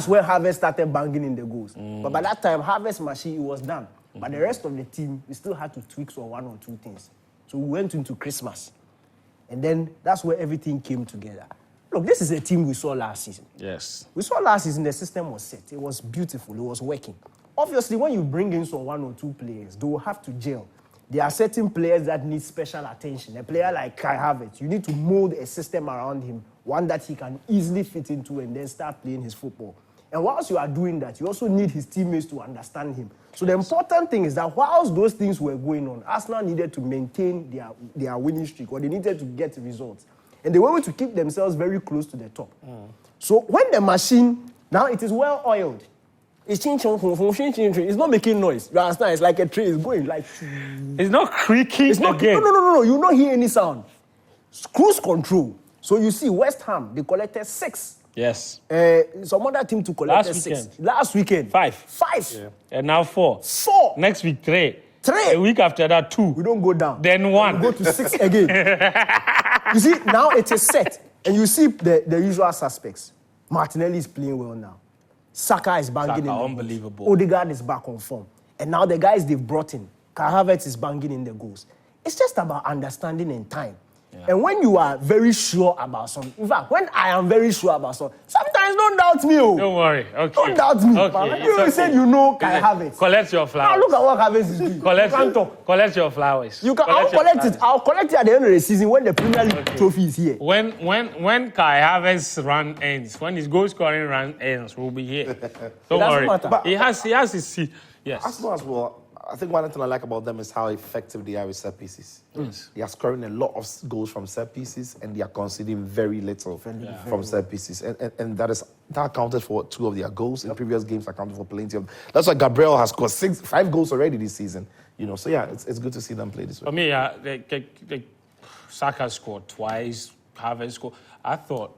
when Harvest started banging in the goals. But by that time, Harvest machine, it was done. But the rest of the team, we still had to tweak on 1 or 2 things. So we went into Christmas. And then that's where everything came together. Look, this is a team we saw last season. Yes. We saw last season the system was set. It was beautiful. It was working. Obviously, when you bring in some 1 or 2 players, they will have to gel. There are certain players that need special attention. A player like Kai Havertz, you need to mold a system around him, one that he can easily fit into and then start playing his football. And whilst you are doing that, you also need his teammates to understand him. So the important thing is that whilst those things were going on, Arsenal needed to maintain their winning streak, or they needed to get results. And they were able to keep themselves very close to the top. So when the machine, now it is well oiled. It's it's not making noise. You understand? It's like a train. It's going like... It's not creaking It's not... again. No. You don't hear any sound. Cruise control. So you see West Ham, they collected 6. Yes. Some other team to collect Last 6. weekend. Last weekend. 5. Yeah. And now 4. 4. Next week, 3. 3. A week after that, 2. We don't go down. Then 1. We go to 6 again. You see, now it is set. And you see the usual suspects. Martinelli is playing well now. Saka is banging in the goals. Unbelievable. Odegaard is back on form. And now the guys they've brought in, Kai Havertz is banging in the goals. It's just about understanding and time. Yeah. And when you are very sure about something, in fact, when I am very sure about something, sometimes don't doubt me. Oh. Don't worry. Okay. Don't doubt me. Okay. You said you know Kai Havertz. Collect your Now flowers. look at what Havertz is doing. Collect your flowers. You can, I'll collect it. I'll collect it at the end of the season when the Premier League trophy is here. When Kai Havertz's run ends, when his goal scoring run ends, we'll be here. Don't worry. Matter. He has his seat. Yes. Arsenal as well. I think one thing I like about them is how effective they are with set pieces. Yes. They are scoring a lot of goals from set pieces, and they are conceding very little from set pieces. And that accounted for 2 of their goals. In previous games, accounted for plenty of. That's why Gabriel has scored 5 goals already this season. You know, so yeah, it's good to see them play this way. For me, Saka scored twice. Havertz scored. I thought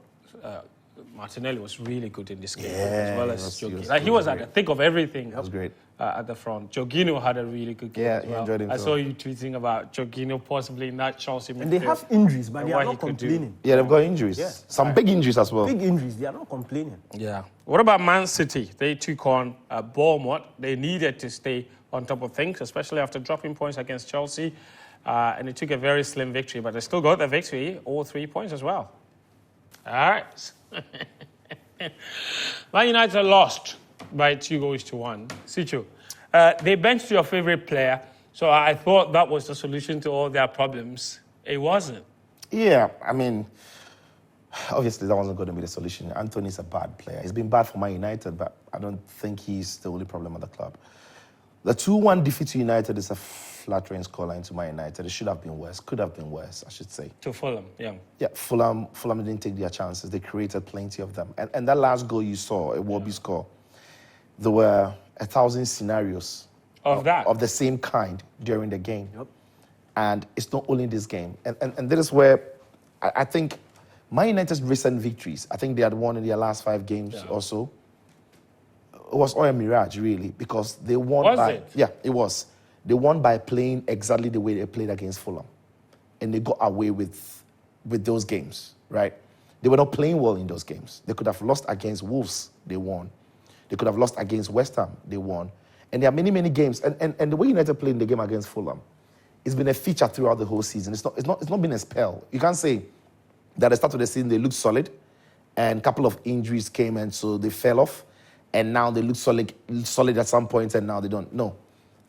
Martinelli was really good in this game, as well as Jorginho. He was at the thick of everything. That was great. At the front. Jorginho had a really good game as well. He enjoyed himself. I saw you tweeting about Jorginho possibly in that Chelsea midfield. And they have injuries, but they are not complaining. Yeah, they've got injuries. Yeah. Some big injuries as well. Big injuries, they are not complaining. Yeah. What about Man City? They took on Bournemouth. They needed to stay on top of things, especially after dropping points against Chelsea. And they took a very slim victory, but they still got the victory, all 3 points as well. All right. Man United lost by 2-1. Sichu, they benched your favorite player, so I thought that was the solution to all their problems. It wasn't. Yeah, I mean, Obviously, that wasn't going to be the solution. Anthony's a bad player. He's been bad for Man United, but I don't think he's the only problem at the club. The 2-1 defeat to United is a flattering scoreline to Man United. It should have been worse. Could have been worse, I should say. To Fulham, yeah. Yeah, Fulham didn't take their chances. They created plenty of them. And that last goal you saw, a Wobby score, there were 1,000 scenarios of the same kind during the game. Yep. And it's not only this game. And that is where I think Man United's recent victories, I think they had won in their last 5 games or so. It was all a mirage, really, because they won Yeah, it was. They won by playing exactly the way they played against Fulham. And they got away with those games, right? They were not playing well in those games. They could have lost against Wolves, they won. They could have lost against West Ham, they won. And there are many, many games. And the way United played in the game against Fulham, it's been a feature throughout the whole season. It's not been a spell. You can't say that at the start of the season they looked solid, and a couple of injuries came and so they fell off, and now they look solid at some point, and now they don't. No,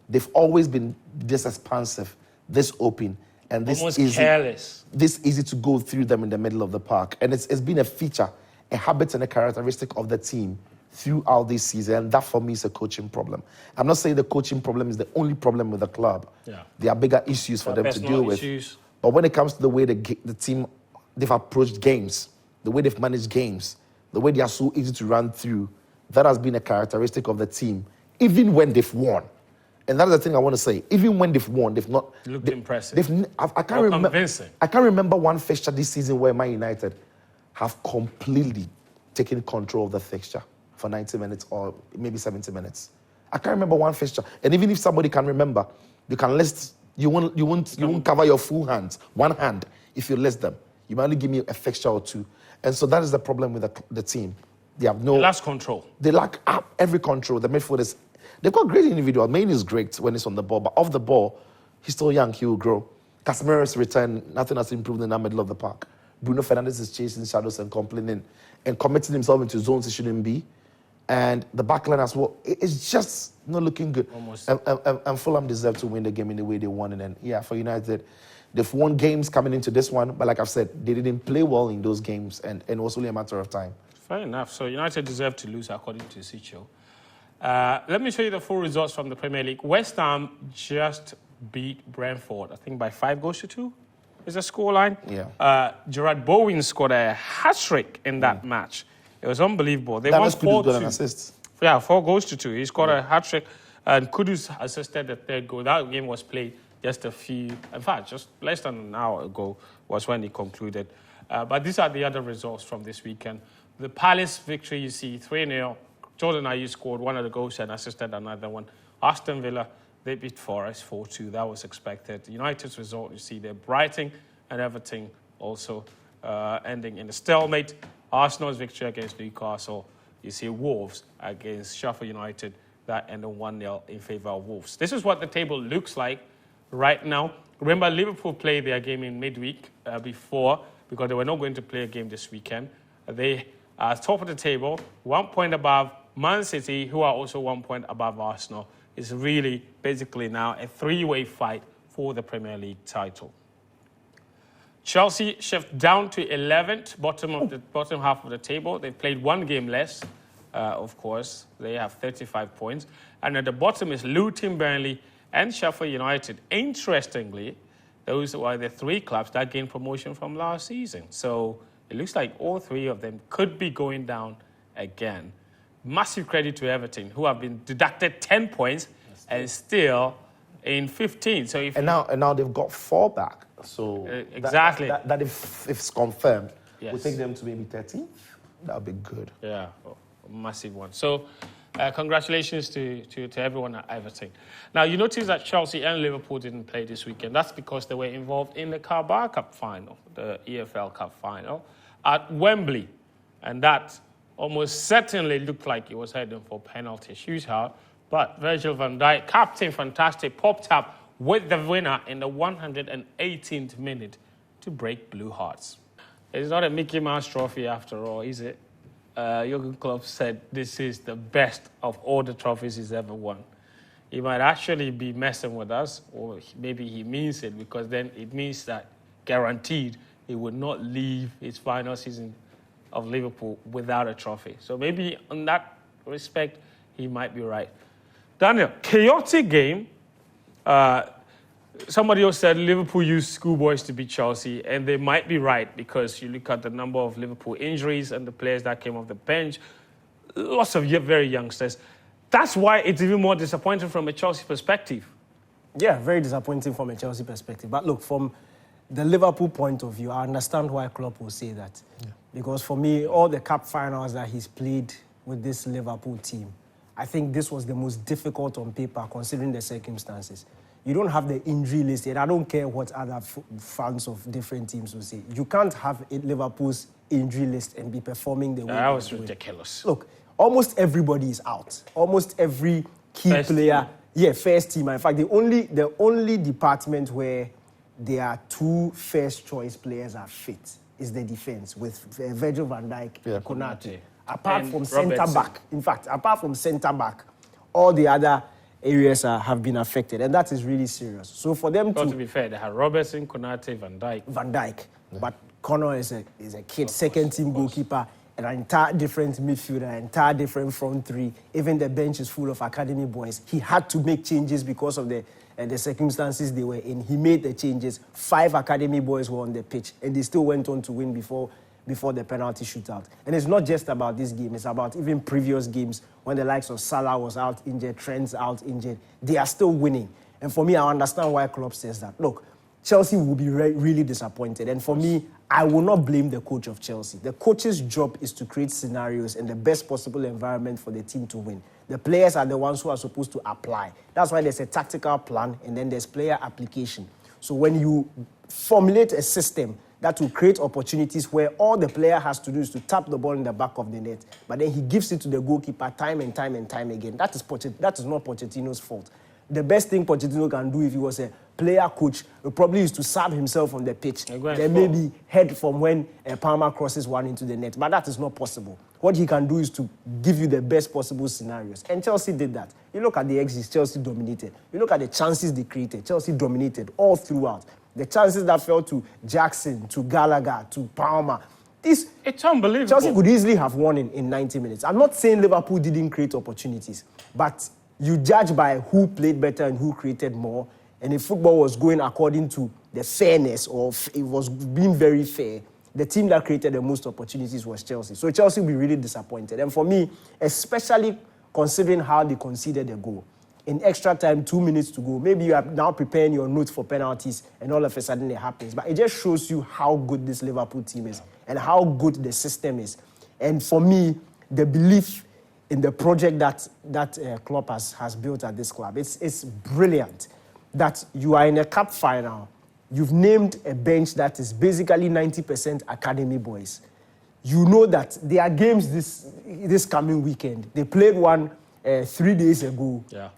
they've always been this expansive, this open, and this almost easy, careless. This easy to go through them in the middle of the park, and it's been a feature, a habit, and a characteristic of the team throughout this season, and that for me is a coaching problem. I'm not saying the coaching problem is the only problem with the club. Yeah. There are bigger issues for them to deal with. Issues. But when it comes to the way the team, they've approached games, the way they've managed games, the way they are so easy to run through, that has been a characteristic of the team, even when they've won. And that's the thing I want to say. Even when they've won, they've not... Looked impressive. I can't convincing. I can't remember one fixture this season where Man United have completely taken control of the fixture for 90 minutes or maybe 70 minutes. I can't remember one fixture. And even if somebody can remember, you can list... You won't cover your full hands, one hand, if you list them. You might only give me a fixture or two. And so that is the problem with the team. They have no... They lack control. They lack every control. The midfielders, they've got great individuals. Maine is great when he's on the ball, but off the ball, he's still young, he will grow. Casemiro's return, nothing has improved in the middle of the park. Bruno Fernandes is chasing shadows and complaining and committing himself into zones he shouldn't be. And the backline as well, it's just not looking good. Almost. And Fulham deserve to win the game in the way they won it. And yeah, for United, they've won games coming into this one, but like I've said, they didn't play well in those games, and it was only a matter of time. Fair enough. So United deserve to lose, according to Sicho. Let me show you the full results from the Premier League. West Ham just beat Brentford, I think by 5-2 is the scoreline. Yeah. Gerard Bowen scored a hat-trick in that match. It was unbelievable. They won 4-2. Assists. Yeah, 4-2. He scored a hat-trick, and Kudus assisted the third goal. That game was played just less than an hour ago was when he concluded. But these are the other results from this weekend. The Palace victory, you see, 3-0. Jordan Ayew scored one of the goals and assisted another one. Aston Villa, they beat Forest 4-2. That was expected. United's result, you see there, Brighton and Everton also ending in a stalemate. Arsenal's victory against Newcastle. You see Wolves against Sheffield United. That ended 1-0 in favour of Wolves. This is what the table looks like right now. Remember, Liverpool played their game in midweek before, because they were not going to play a game this weekend. They are top of the table, 1 point above Man City, who are also 1 point above Arsenal. It's really basically now a three-way fight for the Premier League title. Chelsea shift down to 11th, bottom half of the table. They played one game less, of course. They have 35 points. And at the bottom is Luton, Burnley, and Sheffield United. Interestingly, those were the three clubs that gained promotion from last season. So it looks like all three of them could be going down again. Massive credit to Everton, who have been deducted 10 points and still in 15. So if now they've got 4 back. So exactly. That if it's confirmed, yes, we'll take them to maybe 13th. That would be good. Yeah, a massive one. So congratulations to everyone at Everton. Now, you notice that Chelsea and Liverpool didn't play this weekend. That's because they were involved in the Carabao Cup final, the EFL Cup final, at Wembley. And that almost certainly looked like it was heading for penalty shootout. But Virgil van Dijk, Captain Fantastic, popped up with the winner in the 118th minute to break blue hearts. It's not a Mickey Mouse trophy after all, is it? Jurgen Klopp said this is the best of all the trophies he's ever won. He might actually be messing with us, or maybe he means it, because then it means that guaranteed he would not leave his final season of Liverpool without a trophy. So maybe in that respect, he might be right. Daniel, chaotic game. Somebody else said Liverpool used schoolboys to beat Chelsea, and they might be right because you look at the number of Liverpool injuries and the players that came off the bench, lots of very youngsters. That's why it's even more disappointing from a Chelsea perspective. Yeah, very disappointing from a Chelsea perspective. But look, from the Liverpool point of view, I understand why Klopp will say that. Yeah. Because for me, all the cup finals that he's played with this Liverpool team, I think this was the most difficult on paper considering the circumstances. You don't have the injury list yet. I don't care what other fans of different teams will say. You can't have Liverpool's injury list and be performing the way that was ridiculous. Look, almost everybody is out. Almost every key first player, team. First team. In fact, the only department where there are 2 first choice players are fit is the defense with Virgil van Dijk, Konate. Apart from centre back, in fact, apart from centre back, all the other areas have been affected, and that is really serious. So for them to be fair, they had Robertson, Konate, Van Dijk. Yeah. But Connor is a kid, second team goalkeeper, an entire different midfielder, an entire different front three. Even the bench is full of academy boys. He had to make changes because of the circumstances they were in. He made the changes. 5 academy boys were on the pitch, and they still went on to win before the penalty shootout. And it's not just about this game, it's about even previous games when the likes of Salah was out injured, Trent's out injured. They are still winning. And for me, I understand why Klopp says that. Look, Chelsea will be really disappointed. And for me, I will not blame the coach of Chelsea. The coach's job is to create scenarios and the best possible environment for the team to win. The players are the ones who are supposed to apply. That's why there's a tactical plan and then there's player application. So when you formulate a system that will create opportunities where all the player has to do is to tap the ball in the back of the net, but then he gives it to the goalkeeper time and time again. That is not Pochettino's fault. The best thing Pochettino can do if he was a player coach would probably is to sab himself on the pitch. Then maybe head from when Palmer crosses one into the net. But that is not possible. What he can do is to give you the best possible scenarios. And Chelsea did that. You look at the exits, Chelsea dominated. You look at the chances they created, Chelsea dominated all throughout. The chances that fell to Jackson, to Gallagher, to Palmer. It's unbelievable. Chelsea could easily have won in 90 minutes. I'm not saying Liverpool didn't create opportunities, but you judge by who played better and who created more. And if football was going according to the fairness, or it was being very fair, the team that created the most opportunities was Chelsea. So Chelsea will be really disappointed. And for me, especially considering how they conceded the goal. In extra time, 2 minutes to go, maybe you are now preparing your notes for penalties and all of a sudden it happens. But it just shows you how good this Liverpool team is and how good the system is. And for me, the belief in the project that Klopp has built at this club, it's brilliant. That you are in a cup final, you've named a bench that is basically 90% academy boys. You know that there are games this coming weekend. They played one 3 days ago. Yeah.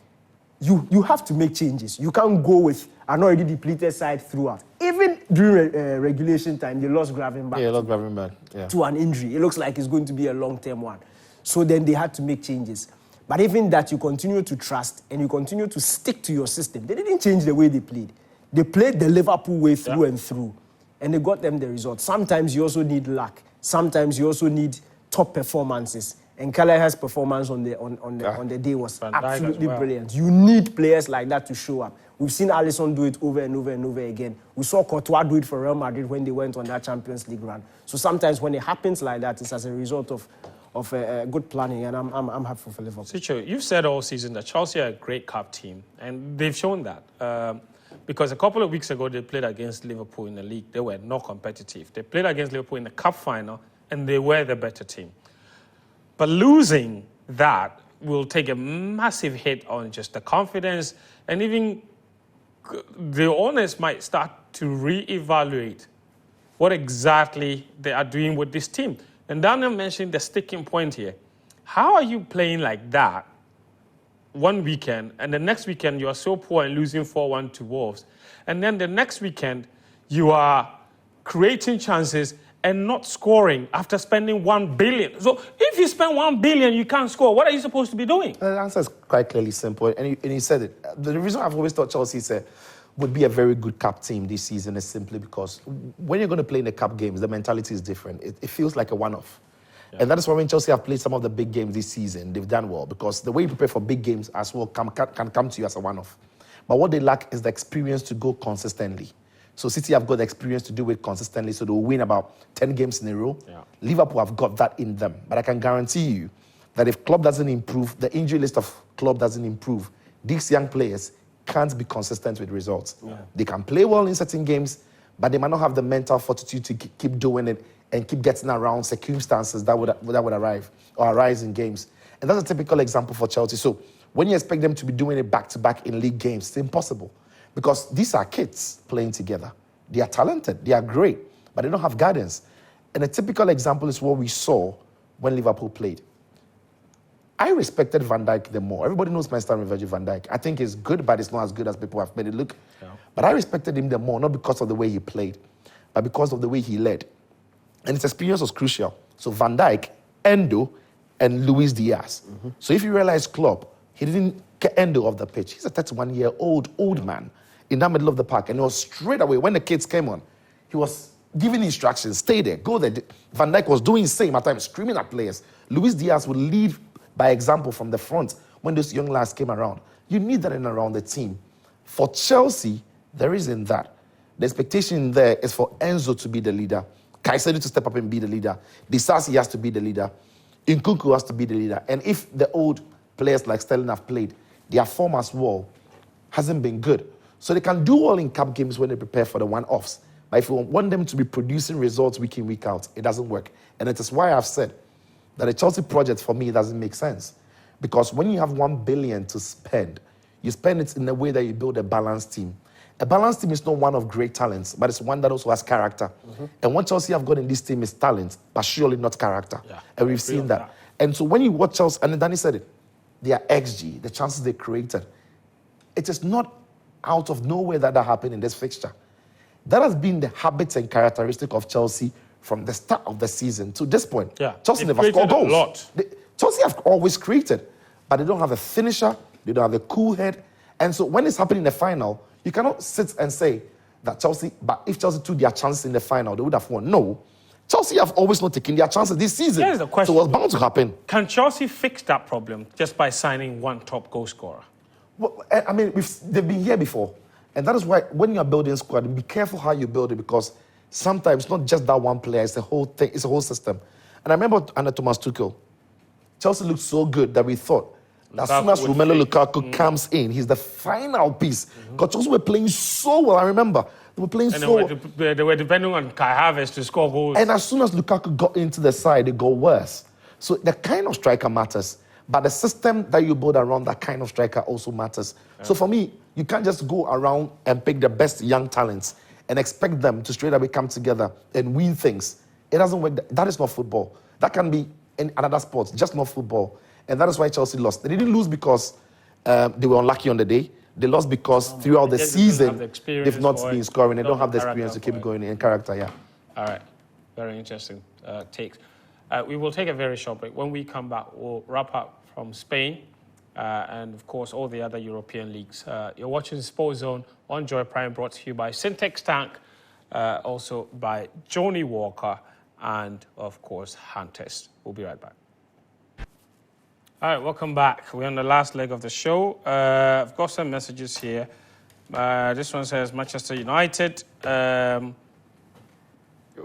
You have to make changes. You can't go with an already depleted side throughout. Even during regulation time, they lost Gravenberch to an injury. It looks like it's going to be a long-term one. So then they had to make changes. But even that, you continue to trust and you continue to stick to your system. They didn't change the way they played. They played the Liverpool way through and through. And they got them the result. Sometimes you also need luck. Sometimes you also need top performances. And Kelleher's performance on the day was absolutely brilliant. You need players like that to show up. We've seen Alisson do it over and over and over again. We saw Courtois do it for Real Madrid when they went on that Champions League run. So sometimes when it happens like that, it's as a result of good planning, and I'm happy for Liverpool. Sicho, you've said all season that Chelsea are a great cup team, and they've shown that. Because a couple of weeks ago, they played against Liverpool in the league. They were not competitive. They played against Liverpool in the cup final, and they were the better team. But losing that will take a massive hit on just the confidence, and even the owners might start to reevaluate what exactly they are doing with this team. And Daniel mentioned the sticking point here. How are you playing like that one weekend, and the next weekend you are so poor and losing 4-1 to Wolves, and then the next weekend you are creating chances and not scoring after spending 1 billion. So if you spend 1 billion, you can't score. What are you supposed to be doing? The answer is quite clearly simple, and he said it. The reason I've always thought Chelsea is would be a very good cup team this season is simply because when you're going to play in the cup games, the mentality is different. It feels like a one-off. Yeah. And that is why when Chelsea have played some of the big games this season, they've done well because the way you prepare for big games as well can come to you as a one-off. But what they lack is the experience to go consistently. So City have got the experience to do it consistently, so they'll win about 10 games in a row. Yeah. Liverpool have got that in them. But I can guarantee you that if Klopp doesn't improve, the injury list of Klopp doesn't improve, these young players can't be consistent with results. Yeah. They can play well in certain games, but they might not have the mental fortitude to keep doing it and keep getting around circumstances that would arise in games. And that's a typical example for Chelsea. So when you expect them to be doing it back-to-back in league games, it's impossible. Because these are kids playing together. They are talented, they are great, but they don't have guidance. And a typical example is what we saw when Liverpool played. I respected Van Dijk the more. Everybody knows my style with Virgil van Dijk. I think he's good, but it's not as good as people have made it look. Yeah. But I respected him the more, not because of the way he played, but because of the way he led. And his experience was crucial. So Van Dijk, Endo, and Luis Diaz. Mm-hmm. So if you realize Klopp, he didn't get Endo off the pitch. He's a 31-year-old man in the middle of the park. And it was straight away, when the kids came on, he was giving instructions, stay there, go there. Van Dijk was doing the same at times, screaming at players. Luis Diaz would lead by example from the front when those young lads came around. You need that in and around the team. For Chelsea, there isn't that. The expectation there is for Enzo to be the leader, Caicedo to step up and be the leader, Disasi has to be the leader, Nkunku has to be the leader. And if the old players like Sterling have played, their form as well hasn't been good. So they can do well in cup games when they prepare for the one-offs. But if you want them to be producing results week in, week out, it doesn't work. And it is why I've said that the Chelsea project for me doesn't make sense. Because when you have 1 billion to spend, you spend it in a way that you build a balanced team. A balanced team is not one of great talents, but it's one that also has character. Mm-hmm. And what Chelsea have got in this team is talent, but surely not character. Yeah, and we've seen that. And so when you watch Chelsea, and Danny said it, their XG, the chances they created, it is not out of nowhere that happened in this fixture. That has been the habits and characteristic of Chelsea from the start of the season to this point. Yeah. Chelsea never scored goals. Chelsea have always created, but they don't have a finisher, they don't have a cool head. And so when it's happening in the final, you cannot sit and say that Chelsea, but if Chelsea took their chances in the final, they would have won. No. Chelsea have always not taken their chances this season. Here's the question. So it was bound to happen. Can Chelsea fix that problem just by signing one top goal scorer? Well, I mean, they've been here before. And that is why when you're building a squad, be careful how you build it because sometimes it's not just that one player, it's the whole thing, it's a whole system. And I remember under Thomas Tuchel, Chelsea looked so good that we thought as soon as Romelu Lukaku comes in, he's the final piece. Because Chelsea were playing so well, I remember. They were playing so well. They were depending on Kai Havertz to score goals. And as soon as Lukaku got into the side, it got worse. So the kind of striker matters. But the system that you build around that kind of striker also matters. Yeah. So for me, you can't just go around and pick the best young talents and expect them to straight away come together and win things. It doesn't work. That is not football. That can be in another sport, just not football. And that is why Chelsea lost. They didn't lose because they were unlucky on the day. They lost because throughout the season, they've not been scoring. They don't have the experience to keep going in character, yeah. All right. Very interesting takes. We will take a very short break. When we come back, we'll wrap up from Spain and, of course, all the other European leagues. You're watching Sports Zone on Joy Prime, brought to you by Syntex Tank, also by Johnny Walker, and, of course, Hunters. We'll be right back. All right, welcome back. We're on the last leg of the show. I've got some messages here. This one says Manchester United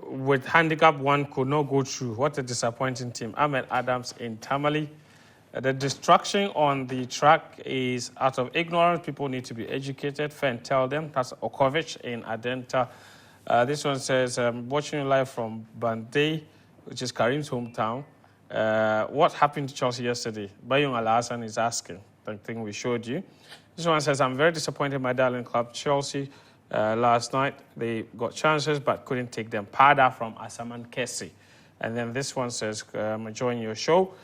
with handicap 1 could not go through. What a disappointing team. Ahmed Adams in Tamale. The destruction on the track is out of ignorance. People need to be educated. Fair and tell them. That's Okovic in Adenta. This one says, watching you live from Bandai, which is Karim's hometown. What happened to Chelsea yesterday? Bayong Al-Hassan is asking. I think we showed you. This one says, I'm very disappointed in my darling club, Chelsea. Last night, they got chances but couldn't take them. Pada from Asaman Kesi. And then this one says, I'm enjoying your show.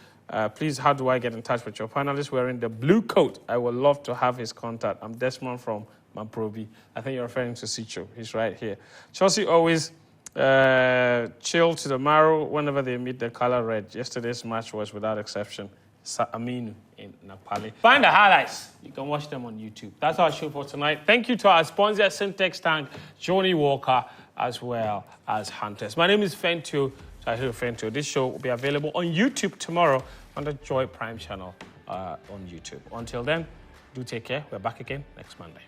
Please, how do I get in touch with your panelists wearing the blue coat? I would love to have his contact. I'm Desmond from Mamprobi. I think you're referring to Sicho. He's right here. Chelsea always chill to the marrow whenever they meet the color red. Yesterday's match was without exception Aminu in Napali. Find the highlights. You can watch them on YouTube. That's our show for tonight. Thank you to our sponsor, Syntex Tank, Johnny Walker, as well as Hunters. My name is Fentio. Fentio. This show will be available on YouTube tomorrow on the Joy Prime channel on YouTube. Until then, do take care. We're back again next Monday.